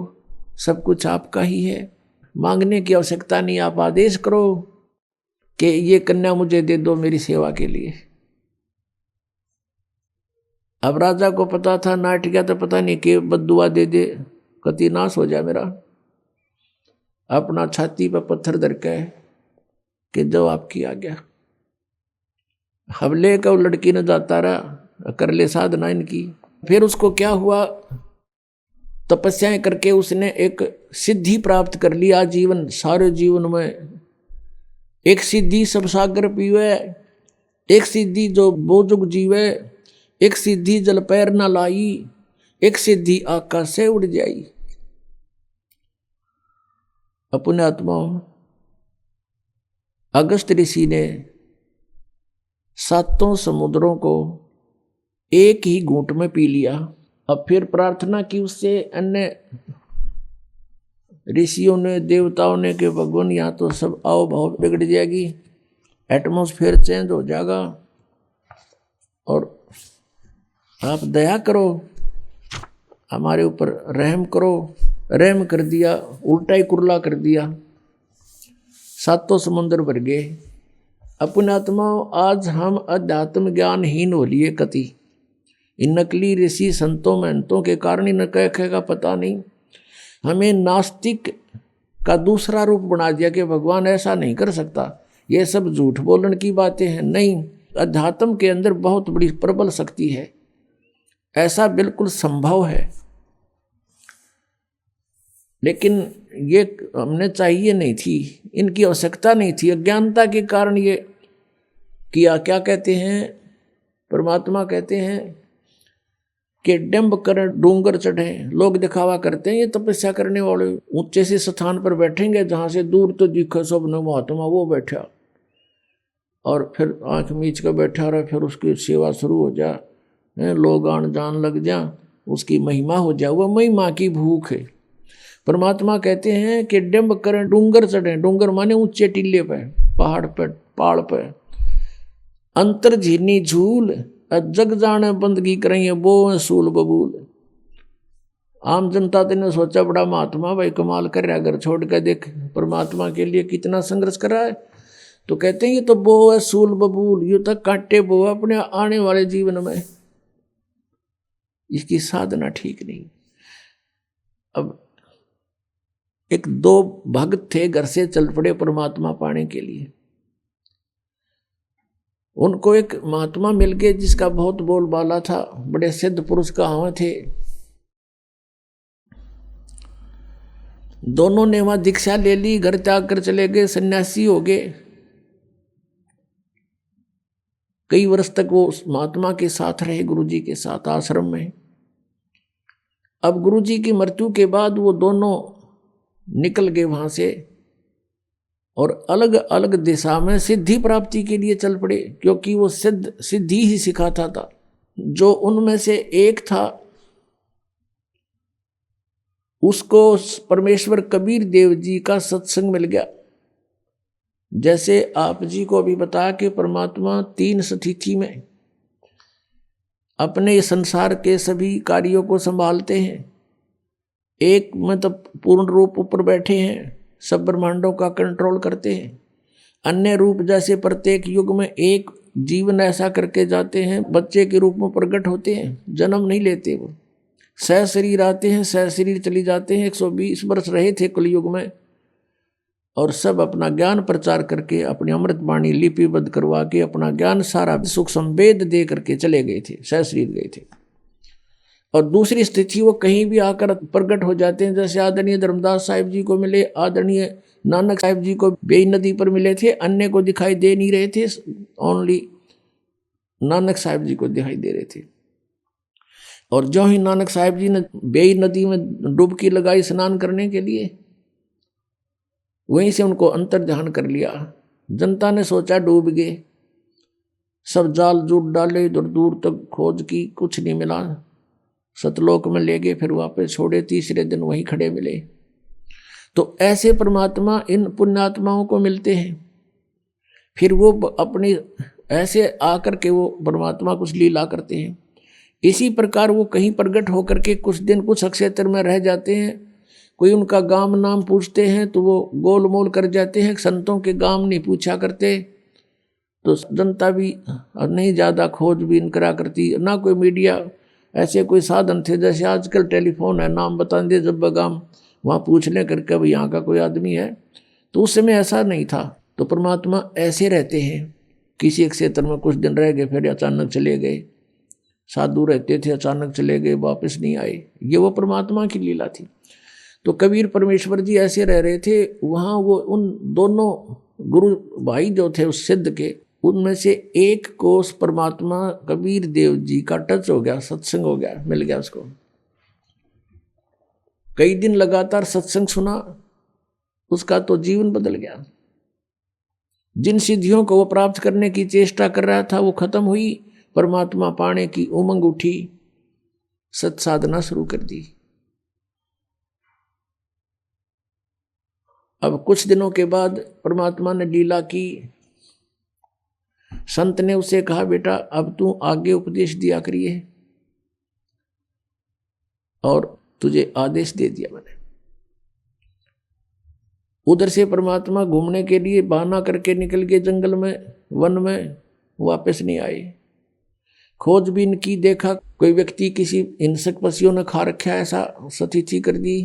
सब कुछ आपका ही है, मांगने की आवश्यकता नहीं, आप आदेश करो कि ये कन्या मुझे दे दो मेरी सेवा के लिए। अब राजा को पता था नाट गया तो पता नहीं कि बद्दुआ दे दे, कति नाश हो जाए मेरा। अपना छाती पर पत्थर धर के कि जवाब किया गया। हवले का लड़की ने जाता रहा, कर ले साधना इनकी। फिर उसको क्या हुआ, तपस्याएं करके उसने एक सिद्धि प्राप्त कर लिया। जीवन सारे जीवन में एक सिद्धि सब सागर पीवे, एक सिद्धि जो बोजुग जीवे, एक सिद्धि जल पैर न लाई, एक सिद्धि आकाश से उड़ जाई। अपने आत्माओं अगस्त ऋषि ने 7 समुद्रों को एक ही घूंट में पी लिया। अब फिर प्रार्थना की उससे अन्य ऋषियों ने, देवताओं ने कि भगवान यहाँ तो सब आओ भाव बिगड़ जाएगी, एटमॉस्फेयर चेंज हो जाएगा और आप दया करो, हमारे ऊपर रहम करो। रहम कर दिया, उल्टा ही कुरला कर दिया। 7 समुद्र भर गए। अपने आत्माओं आज हम अध्यात्म ज्ञानहीन हो लिए कति। इन नकली ऋषि संतों महंतों के कारण इन कहेगा पता नहीं, हमें नास्तिक का दूसरा रूप बना दिया कि भगवान ऐसा नहीं कर सकता, ये सब झूठ बोलने की बातें हैं। नहीं, अध्यात्म के अंदर बहुत बड़ी प्रबल शक्ति है, ऐसा बिल्कुल संभव है। लेकिन ये हमने चाहिए नहीं थी, इनकी आवश्यकता नहीं थी, अज्ञानता के कारण ये किया। क्या कहते हैं, परमात्मा कहते हैं कि डंब कर डूंगर चढ़े, लोग दिखावा करते हैं ये तपस्या करने वाले ऊंचे से स्थान पर बैठेंगे जहां से दूर तो दिखे सब न महात्मा वो बैठा, और फिर आंख मीच कर बैठा रहे, फिर उसकी सेवा शुरू हो जाए, लोग आन जान लग जा, उसकी महिमा हो जाए, वह महिमा की भूख है। परमात्मा कहते हैं कि डंब करें डूंगर चढ़े, डूंगर माने ऊंचे टीले पे, पहाड़ पे, पहाड़ पे, अंतर झीनी झूल जग जाने बंदगी करेंगे वो सूल बबूल। आम जनता ने सोचा बड़ा महात्मा भाई कमाल कर रहा, घर छोड़ कर देख परमात्मा के लिए कितना संघर्ष कर रहा है। तो कहते हैं ये तो वो है सूल बबूल, ये तो काटे वो अपने आने वाले जीवन में, इसकी साधना ठीक नहीं। अब एक दो भक्त थे, घर से चल पड़े परमात्मा पाने के लिए। उनको एक महात्मा मिल गए जिसका बहुत बोलबाला था, बड़े सिद्ध पुरुष कहां थे। दोनों ने वहां दीक्षा ले ली, घर त्याग कर चले गए, सन्यासी हो गए। कई वर्ष तक वो उस महात्मा के साथ रहे, गुरुजी के साथ आश्रम में। अब गुरुजी की मृत्यु के बाद वो दोनों निकल गए वहां से और अलग अलग दिशा में सिद्धि प्राप्ति के लिए चल पड़े, क्योंकि वो सिद्धि ही सिखाता था। जो उनमें से एक था उसको परमेश्वर कबीर देव जी का सत्संग मिल गया। जैसे आप जी को अभी बताया कि परमात्मा 3 स्थिति में अपने संसार के सभी कार्यों को संभालते हैं। एक में तो पूर्ण रूप ऊपर बैठे हैं, सब ब्रह्मांडों का कंट्रोल करते हैं। अन्य रूप जैसे प्रत्येक युग में एक जीवन ऐसा करके जाते हैं, बच्चे के रूप में प्रकट होते हैं, जन्म नहीं लेते, वो सह शरीर आते हैं, सह शरीर चली जाते हैं। 120 वर्ष रहे थे कलयुग में और सब अपना ज्ञान प्रचार करके अपनी अमृत वाणी लिपिबद्ध करवा के अपना ज्ञान सारा सुख संवेद दे करके चले गए थे, सह शरीर गए थे। और दूसरी स्थिति वो कहीं भी आकर प्रकट हो जाते हैं, जैसे आदरणीय धर्मदास साहिब जी को मिले, आदरणीय नानक साहिब जी को बेई नदी पर मिले थे, अन्य को दिखाई दे नहीं रहे थे, ओनली नानक साहिब जी को दिखाई दे रहे थे। और जो ही नानक साहिब जी ने बेई नदी में डुबकी लगाई स्नान करने के लिए, वहीं से उनको अंतर ध्यान कर लिया। जनता ने सोचा डूब गए, सब जाल जूट डाले, इधर दूर तक खोज की, कुछ नहीं मिला, सतलोक में ले गए, फिर वापस छोड़े, तीसरे दिन वहीं खड़े मिले। तो ऐसे परमात्मा इन पुण्यात्माओं को मिलते हैं, फिर वो अपनी ऐसे आकर के वो परमात्मा कुछ लीला करते हैं। इसी प्रकार वो कहीं प्रकट होकर के कुछ दिन कुछ क्षेत्र में रह जाते हैं, कोई उनका गांव नाम पूछते हैं तो वो गोलमोल कर जाते हैं, संतों के गांव नहीं पूछा करते, तो जनता भी नहीं ज़्यादा खोजबीन करा करती, ना कोई मीडिया ऐसे कोई साधन थे। जैसे आजकल टेलीफोन है, नाम बता दे जब गांव, वहाँ पूछ ले करके भाई यहाँ का कोई आदमी है, तो उस समय ऐसा नहीं था। तो परमात्मा ऐसे रहते हैं, किसी एक क्षेत्र में कुछ दिन रह गए, फिर अचानक चले गए। साधु रहते थे, अचानक चले गए, वापस नहीं आए, ये वो परमात्मा की लीला थी। तो कबीर परमेश्वर जी ऐसे रह रहे थे वहाँ। वो उन दोनों गुरु भाई जो थे उस सिद्ध के, उनमें से एक को उस परमात्मा कबीर देव जी का टच हो गया, सत्संग हो गया, मिल गया उसको। कई दिन लगातार सत्संग सुना, उसका तो जीवन बदल गया। जिन सिद्धियों को वो प्राप्त करने की चेष्टा कर रहा था वो खत्म हुई, परमात्मा पाने की उमंग उठी, सत्साधना शुरू कर दी। अब कुछ दिनों के बाद परमात्मा ने लीला की। संत ने उसे कहा, बेटा अब तू आगे उपदेश दिया करिए, और तुझे आदेश दे दिया मैंने। उधर से परमात्मा घूमने के लिए बहाना करके निकल गए जंगल में, वन में, वापस नहीं आए। खोजबीन की, देखा कोई व्यक्ति किसी हिंसक पशुओं ने खा रखा है, ऐसा स्थिति कर दी।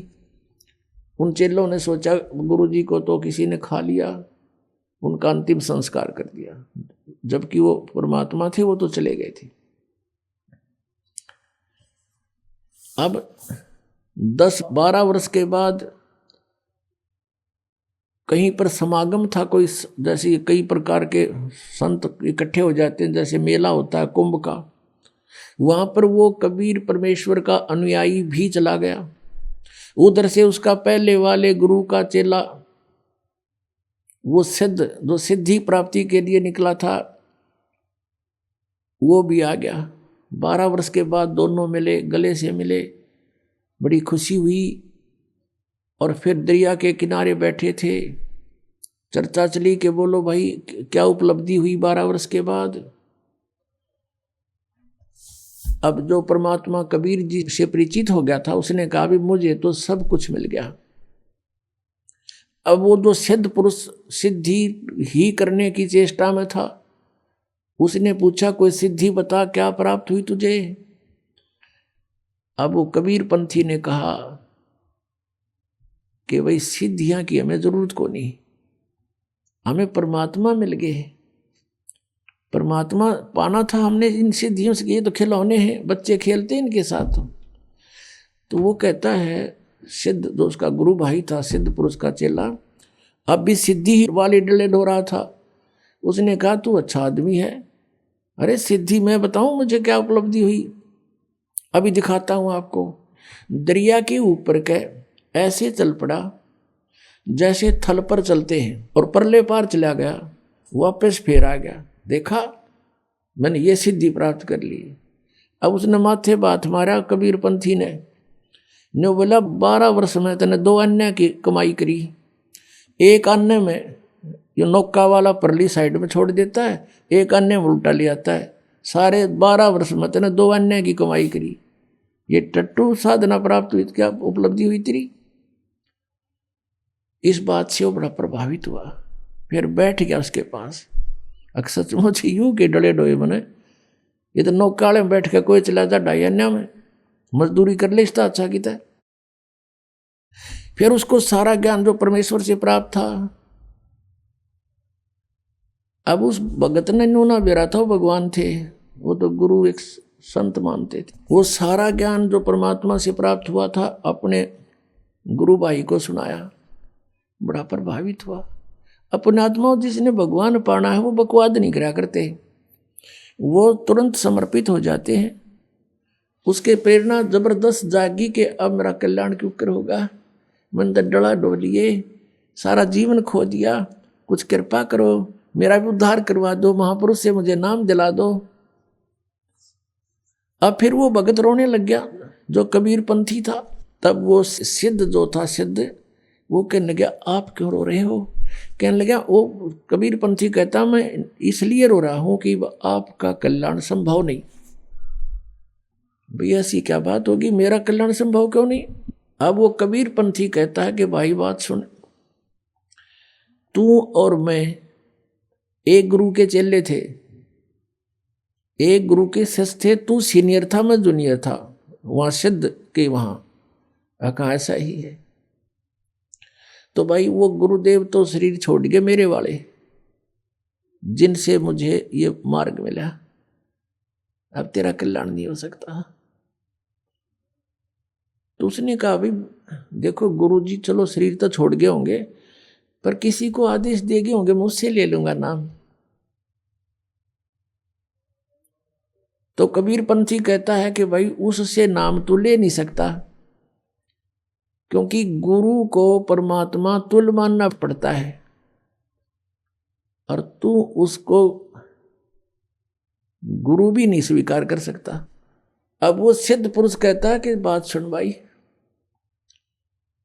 उन चेलों ने सोचा गुरुजी को तो किसी ने खा लिया, उनका अंतिम संस्कार कर दिया, जबकि वो परमात्मा थे, वो तो चले गए थे। अब 10-12 वर्ष के बाद कहीं पर समागम था कोई, जैसे कई प्रकार के संत इकट्ठे हो जाते हैं, जैसे मेला होता है कुंभ का, वहां पर वो कबीर परमेश्वर का अनुयायी भी चला गया। उधर से उसका पहले वाले गुरु का चेला, वो सिद्ध जो सिद्धि प्राप्ति के लिए निकला था, वो भी आ गया। 12 वर्ष के बाद दोनों मिले, गले से मिले, बड़ी खुशी हुई। और फिर दरिया के किनारे बैठे थे, चर्चा चली कि बोलो भाई क्या उपलब्धि हुई 12 वर्ष के बाद। अब जो परमात्मा कबीर जी से परिचित हो गया था, उसने कहा भी मुझे तो सब कुछ मिल गया। अब वो जो सिद्ध पुरुष सिद्धि ही करने की चेष्टा में था, उसने पूछा कोई सिद्धि बता, क्या प्राप्त हुई तुझे। अब वो कबीर पंथी ने कहा कि भाई सिद्धियां की हमें जरूरत को नहीं, हमें परमात्मा मिल गए। परमात्मा पाना था हमने इन सिद्धियों से, ये तो खिलौने हैं, बच्चे खेलते हैं इनके साथ। तो वो कहता है सिद्ध जो उसका गुरु भाई था, सिद्ध पुरुष का चेला, अब भी सिद्धि वाले डले ढो रहा था। उसने कहा तू अच्छा आदमी है, अरे सिद्धि मैं बताऊं मुझे क्या उपलब्धि हुई, अभी दिखाता हूं आपको। दरिया के ऊपर के ऐसे चल पड़ा जैसे थल पर चलते हैं, और परले पार चला गया, वापस फिर आ गया। देखा मैंने ये सिद्धि प्राप्त कर ली। अब उसने माथे बात मारा कबीर पंथी ने बोला 12 वर्ष में तने 2 अन्य की कमाई करी, एक अन्य में ये नौका वाला परली साइड में छोड़ देता है, एक अन्य में उल्टा ले आता है। सारे 12 वर्ष में तने 2 अन्य की कमाई करी, ये टट्टू साधना प्राप्त हुई, क्या उपलब्धि हुई तेरी। इस बात से वो बड़ा प्रभावित हुआ, फिर बैठ गया उसके पास। अक्सर सचमुच यूं के डले डोए बने, ये तो नौकाले में बैठ के कोई चला जा ढाई अन्य में मजदूरी कर ले, इसका अच्छा किता। फिर उसको सारा ज्ञान जो परमेश्वर से प्राप्त था, अब उस भगत ने नूना बेरा था, वो भगवान थे, वो तो गुरु एक संत मानते थे। वो सारा ज्ञान जो परमात्मा से प्राप्त हुआ था अपने गुरु भाई को सुनाया, बड़ा प्रभावित हुआ। अपने आत्मा जिसने भगवान पाना है वो बकवाद नहीं करा करते, वो तुरंत समर्पित हो जाते हैं। उसके प्रेरणा जबरदस्त जागी कि अब मेरा कल्याण क्यों कर होगा, मन तो डला डोलिए, सारा जीवन खो दिया, कुछ कृपा करो, मेरा भी उद्धार करवा दो, महापुरुष से मुझे नाम दिला दो। अब फिर वो भगत रोने लग गया जो कबीर पंथी था। तब वो सिद्ध जो था सिद्ध, वो कहने लगा आप क्यों रो रहे हो। कहने लगा वो कबीर पंथी कहता मैं इसलिए रो रहा हूं कि आपका कल्याण संभव नहीं। भैया ऐसी क्या बात होगी, मेरा कल्याण संभव क्यों नहीं। अब वो कबीर पंथी कहता है कि भाई बात सुन, तू और मैं एक गुरु के चेले थे, एक गुरु के शिष्य थे, तू सीनियर था मैं जूनियर था, वहां सिद्ध के वहां कहा ऐसा ही है। तो भाई वो गुरुदेव तो शरीर छोड़ गए मेरे वाले, जिनसे मुझे ये मार्ग मिला, अब तेरा कल्याण नहीं हो सकता। तो उसने कहा भाई देखो गुरुजी चलो शरीर तो छोड़ गए होंगे, पर किसी को आदेश दे गए होंगे, मुझसे ले लूंगा नाम। तो कबीर पंथी कहता है कि भाई उससे नाम तू ले नहीं सकता, क्योंकि गुरु को परमात्मा तुल मानना पड़ता है, और तू उसको गुरु भी नहीं स्वीकार कर सकता। अब वो सिद्ध पुरुष कहता है कि बात सुन भाई,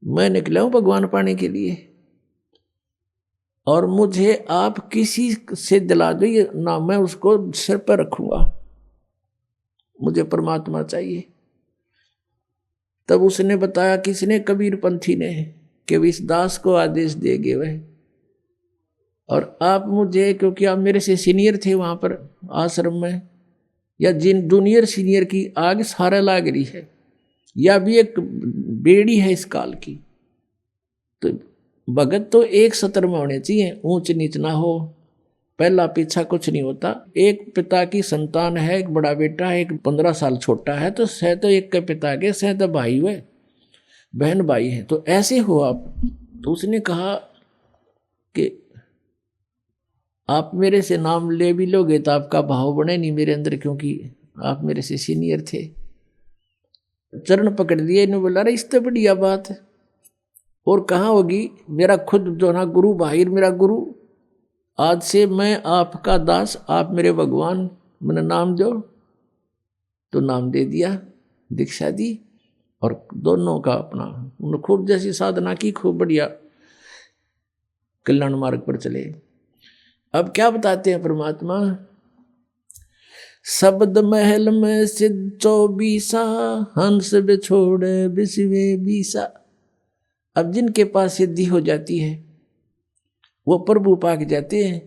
मैं निकला हूं भगवान पाने के लिए, और मुझे आप किसी से दिला दो ये नाम, मैं उसको सिर पर रखूंगा, मुझे परमात्मा चाहिए। तब उसने बताया, किसने, कबीर पंथी ने, कि इस दास को आदेश देगे वह, और आप मुझे, क्योंकि आप मेरे से सीनियर थे वहां पर आश्रम में, या जिन जूनियर सीनियर की आग सारा लाग रही है, या भी एक बेड़ी है इस काल की, तो भगत तो एक सतर में होने चाहिए, ऊंच नीच ना हो, पहला पीछा कुछ नहीं होता। एक पिता की संतान है, एक बड़ा बेटा है, एक 15 साल छोटा है, तो सह तो एक के पिता के, सह तो भाई हुए, बहन भाई है, तो ऐसे हो आप। तो उसने कहा कि आप मेरे से नाम ले भी लोगे तो आपका भाव बने नहीं मेरे अंदर, क्योंकि आप मेरे से सीनियर थे। चरण पकड़ दिए, इन्होंने बोला अरे इससे बढ़िया बात है और कहाँ होगी, मेरा खुद जो ना गुरु बाहिर मेरा गुरु, आज से मैं आपका दास, आप मेरे भगवान, मैंने नाम दो। तो नाम दे दिया, दीक्षा दी और दोनों का अपना उन्होंने खूब जैसी साधना की, खूब बढ़िया कल्याण मार्ग पर चले। अब क्या बताते हैं परमात्मा, शब्द महल में सिद्ध 24 हंस बिछोड़े बिसवे 20। अब जिनके पास सिद्धि हो जाती है वो प्रभु पाक जाते हैं,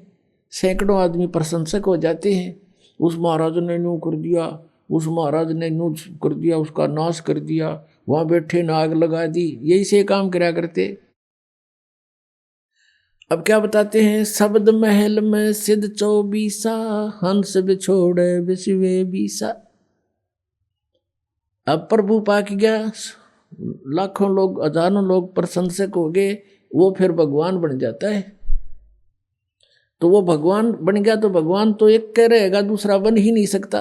सैकड़ों आदमी प्रशंसक हो जाते हैं, उस महाराज ने यूं कर दिया, उस महाराज ने यूं कर दिया, उसका नाश कर दिया, वहां बैठे ने आग लगा दी, यही से काम करा करते। अब क्या बताते हैं, शब्द महल में सिद्ध 24 हंस बिछोड़े बिसवे 20। अब प्रभु पाक गया, लाखों लोग हजारों लोग प्रशंसक हो गए, वो फिर भगवान बन जाता है। तो वो भगवान बन गया तो भगवान तो एक कह रहेगा, दूसरा बन ही नहीं सकता,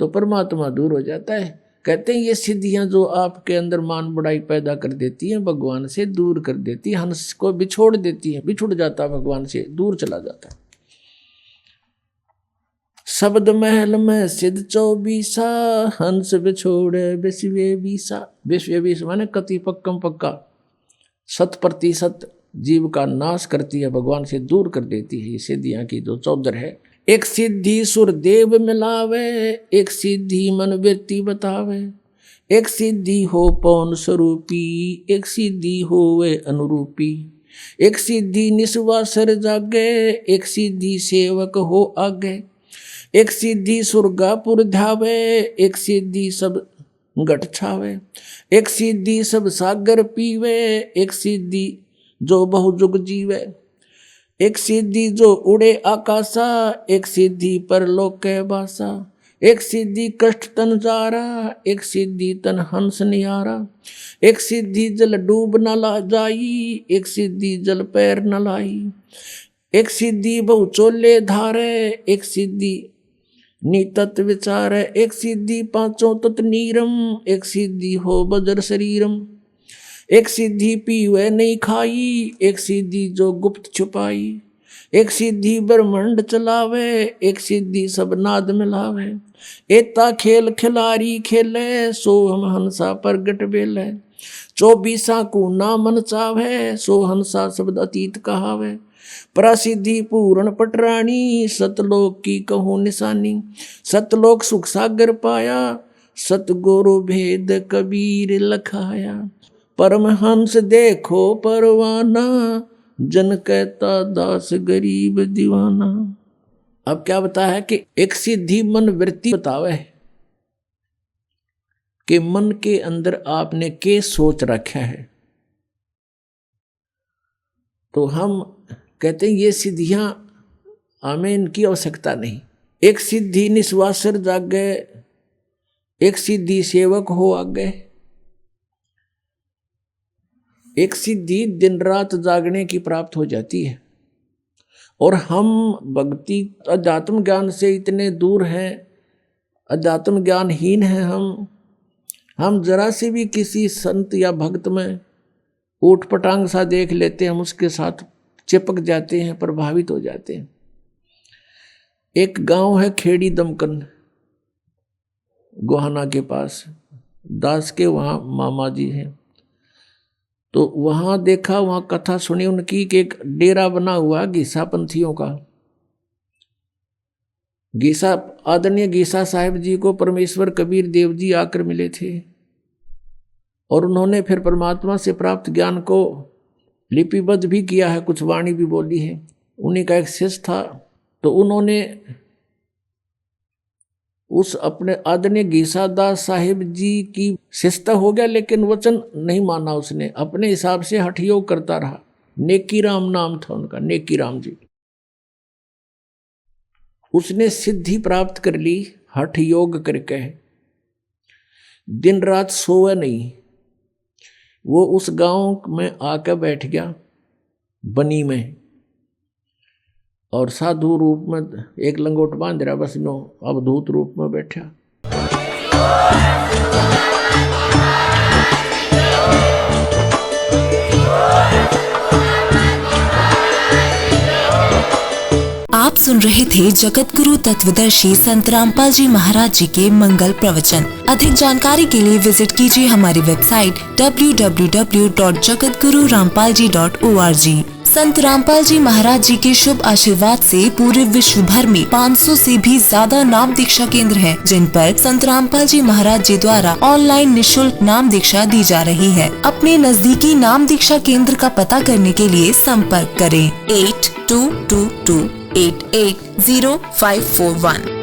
तो परमात्मा दूर हो जाता है। कहते हैं ये सिद्धियां जो आपके अंदर मान बड़ाई पैदा कर देती हैं, भगवान से दूर कर देती है, हंस को बिछोड़ देती है, बिछुड़ जाता है भगवान से, दूर चला जाता है। शब्द महल में सिद्ध 24 हंस बिछोड़े बिसवे 20। बिसवे 20 माने कति पक्कम पक्का, 100% जीव का नाश करती है, भगवान से दूर कर देती है। ये सिद्धियां की जो 14 है, एक सिद्धि सुर देव मिलावे, एक सिद्धि मन वृत्ति बतावे, एक सिद्धि हो पौन स्वरूपी, एक सिद्धि हो वे अनुरूपी, एक सिद्धि निस्वासर जागे, एक सिद्धि सेवक हो आगे, एक सिद्धि सुरगापुर ध्यावे, एक सिद्धि सब गठ छावे, एक सिद्धि सब सागर पीवे, एक सिद्धि जो बहुजुग जीवे, एक सिद्धि जो उड़े आकाशा, एक सिद्धि परलोक के बासा, एक सिद्धि कष्ट तन जारा, एक सिद्धि तन हंस नियारा, एक सिद्धि जल डूब न ला जाई, एक सिद्धि जल पैर न लाई, एक सिद्धि बहु चोले धारे, एक सिद्धि नितत विचार, एक सिद्धि पांचों तत् नीरम, एक सिद्धि हो बजर शरीरम, एक सिद्धि पीवे नहीं खाई, एक सिद्धि जो गुप्त छुपाई, एक सिद्धि ब्रह्मांड चलावे, एक सिद्धि सब नाद मिलावे, एता खेल खिलारी खेले, सो हम हंसा प्रगट बेले, 24 को ना मन चावे, सो हंसा शब्द अतीत कहावे, प्रसिद्धि पूर्ण पटरानी, सतलोक की कहूँ निशानी, सतलोक सुख सागर पाया, सतगुरु भेद कबीर लखाया, परमहंस देखो परवाना, जन कहता दास गरीब दीवाना। अब क्या बताया कि एक सिद्धि मन वृत्ति बतावे कि मन के अंदर आपने के सोच रखा है, तो हम कहते हैं ये सिद्धियां हमें इनकी आवश्यकता नहीं। एक सिद्धि निस्वासर जागे, एक सिद्धि सेवक हो आगे, एक सिद्धि दिन रात जागने की प्राप्त हो जाती है। और हम भक्ति अध्यात्म ज्ञान से इतने दूर हैं, अध्यात्म ज्ञानहीन हैं हम जरा से भी किसी संत या भक्त में ऊट पटांग सा देख लेते हैं, हम उसके साथ चिपक जाते हैं, प्रभावित हो जाते हैं। एक गांव है खेड़ी दमकन, गोहाना के पास, दास के वहाँ मामा जी हैं। तो वहाँ देखा, वहाँ कथा सुनी उनकी कि एक डेरा बना हुआ गीसा पंथियों का। गीसा आदरणीय गीसा साहिब जी को परमेश्वर कबीर देव जी आकर मिले थे और उन्होंने फिर परमात्मा से प्राप्त ज्ञान को लिपिबद्ध भी किया है, कुछ वाणी भी बोली है। उन्हीं का एक शिष्य था, तो उन्होंने उस अपने आदरणीय गीसादास साहिब जी की शिष्यता हो गया, लेकिन वचन नहीं माना उसने, अपने हिसाब से हठ योग करता रहा। नेकी राम नाम था उनका, नेकी राम जी। उसने सिद्धि प्राप्त कर ली हठ योग करके, दिन रात सोए नहीं। वो उस गांव में आकर बैठ गया बनी में, और साधु रूप में एक लंगोट बांध रहा, बस नो अवधूत रूप में बैठा। आप सुन रहे थे जगत गुरु तत्वदर्शी संत रामपाल जी महाराज जी के मंगल प्रवचन। अधिक जानकारी के लिए विजिट कीजिए हमारी वेबसाइट www.jagatgururampalji.org। संत रामपाल जी महाराज जी के शुभ आशीर्वाद से पूरे विश्व भर में 500 से भी ज्यादा नाम दीक्षा केंद्र हैं, जिन पर संत रामपाल जी महाराज जी द्वारा ऑनलाइन निशुल्क नाम दीक्षा दी जा रही है। अपने नजदीकी नाम दीक्षा केंद्र का पता करने के लिए संपर्क करें 8222880541।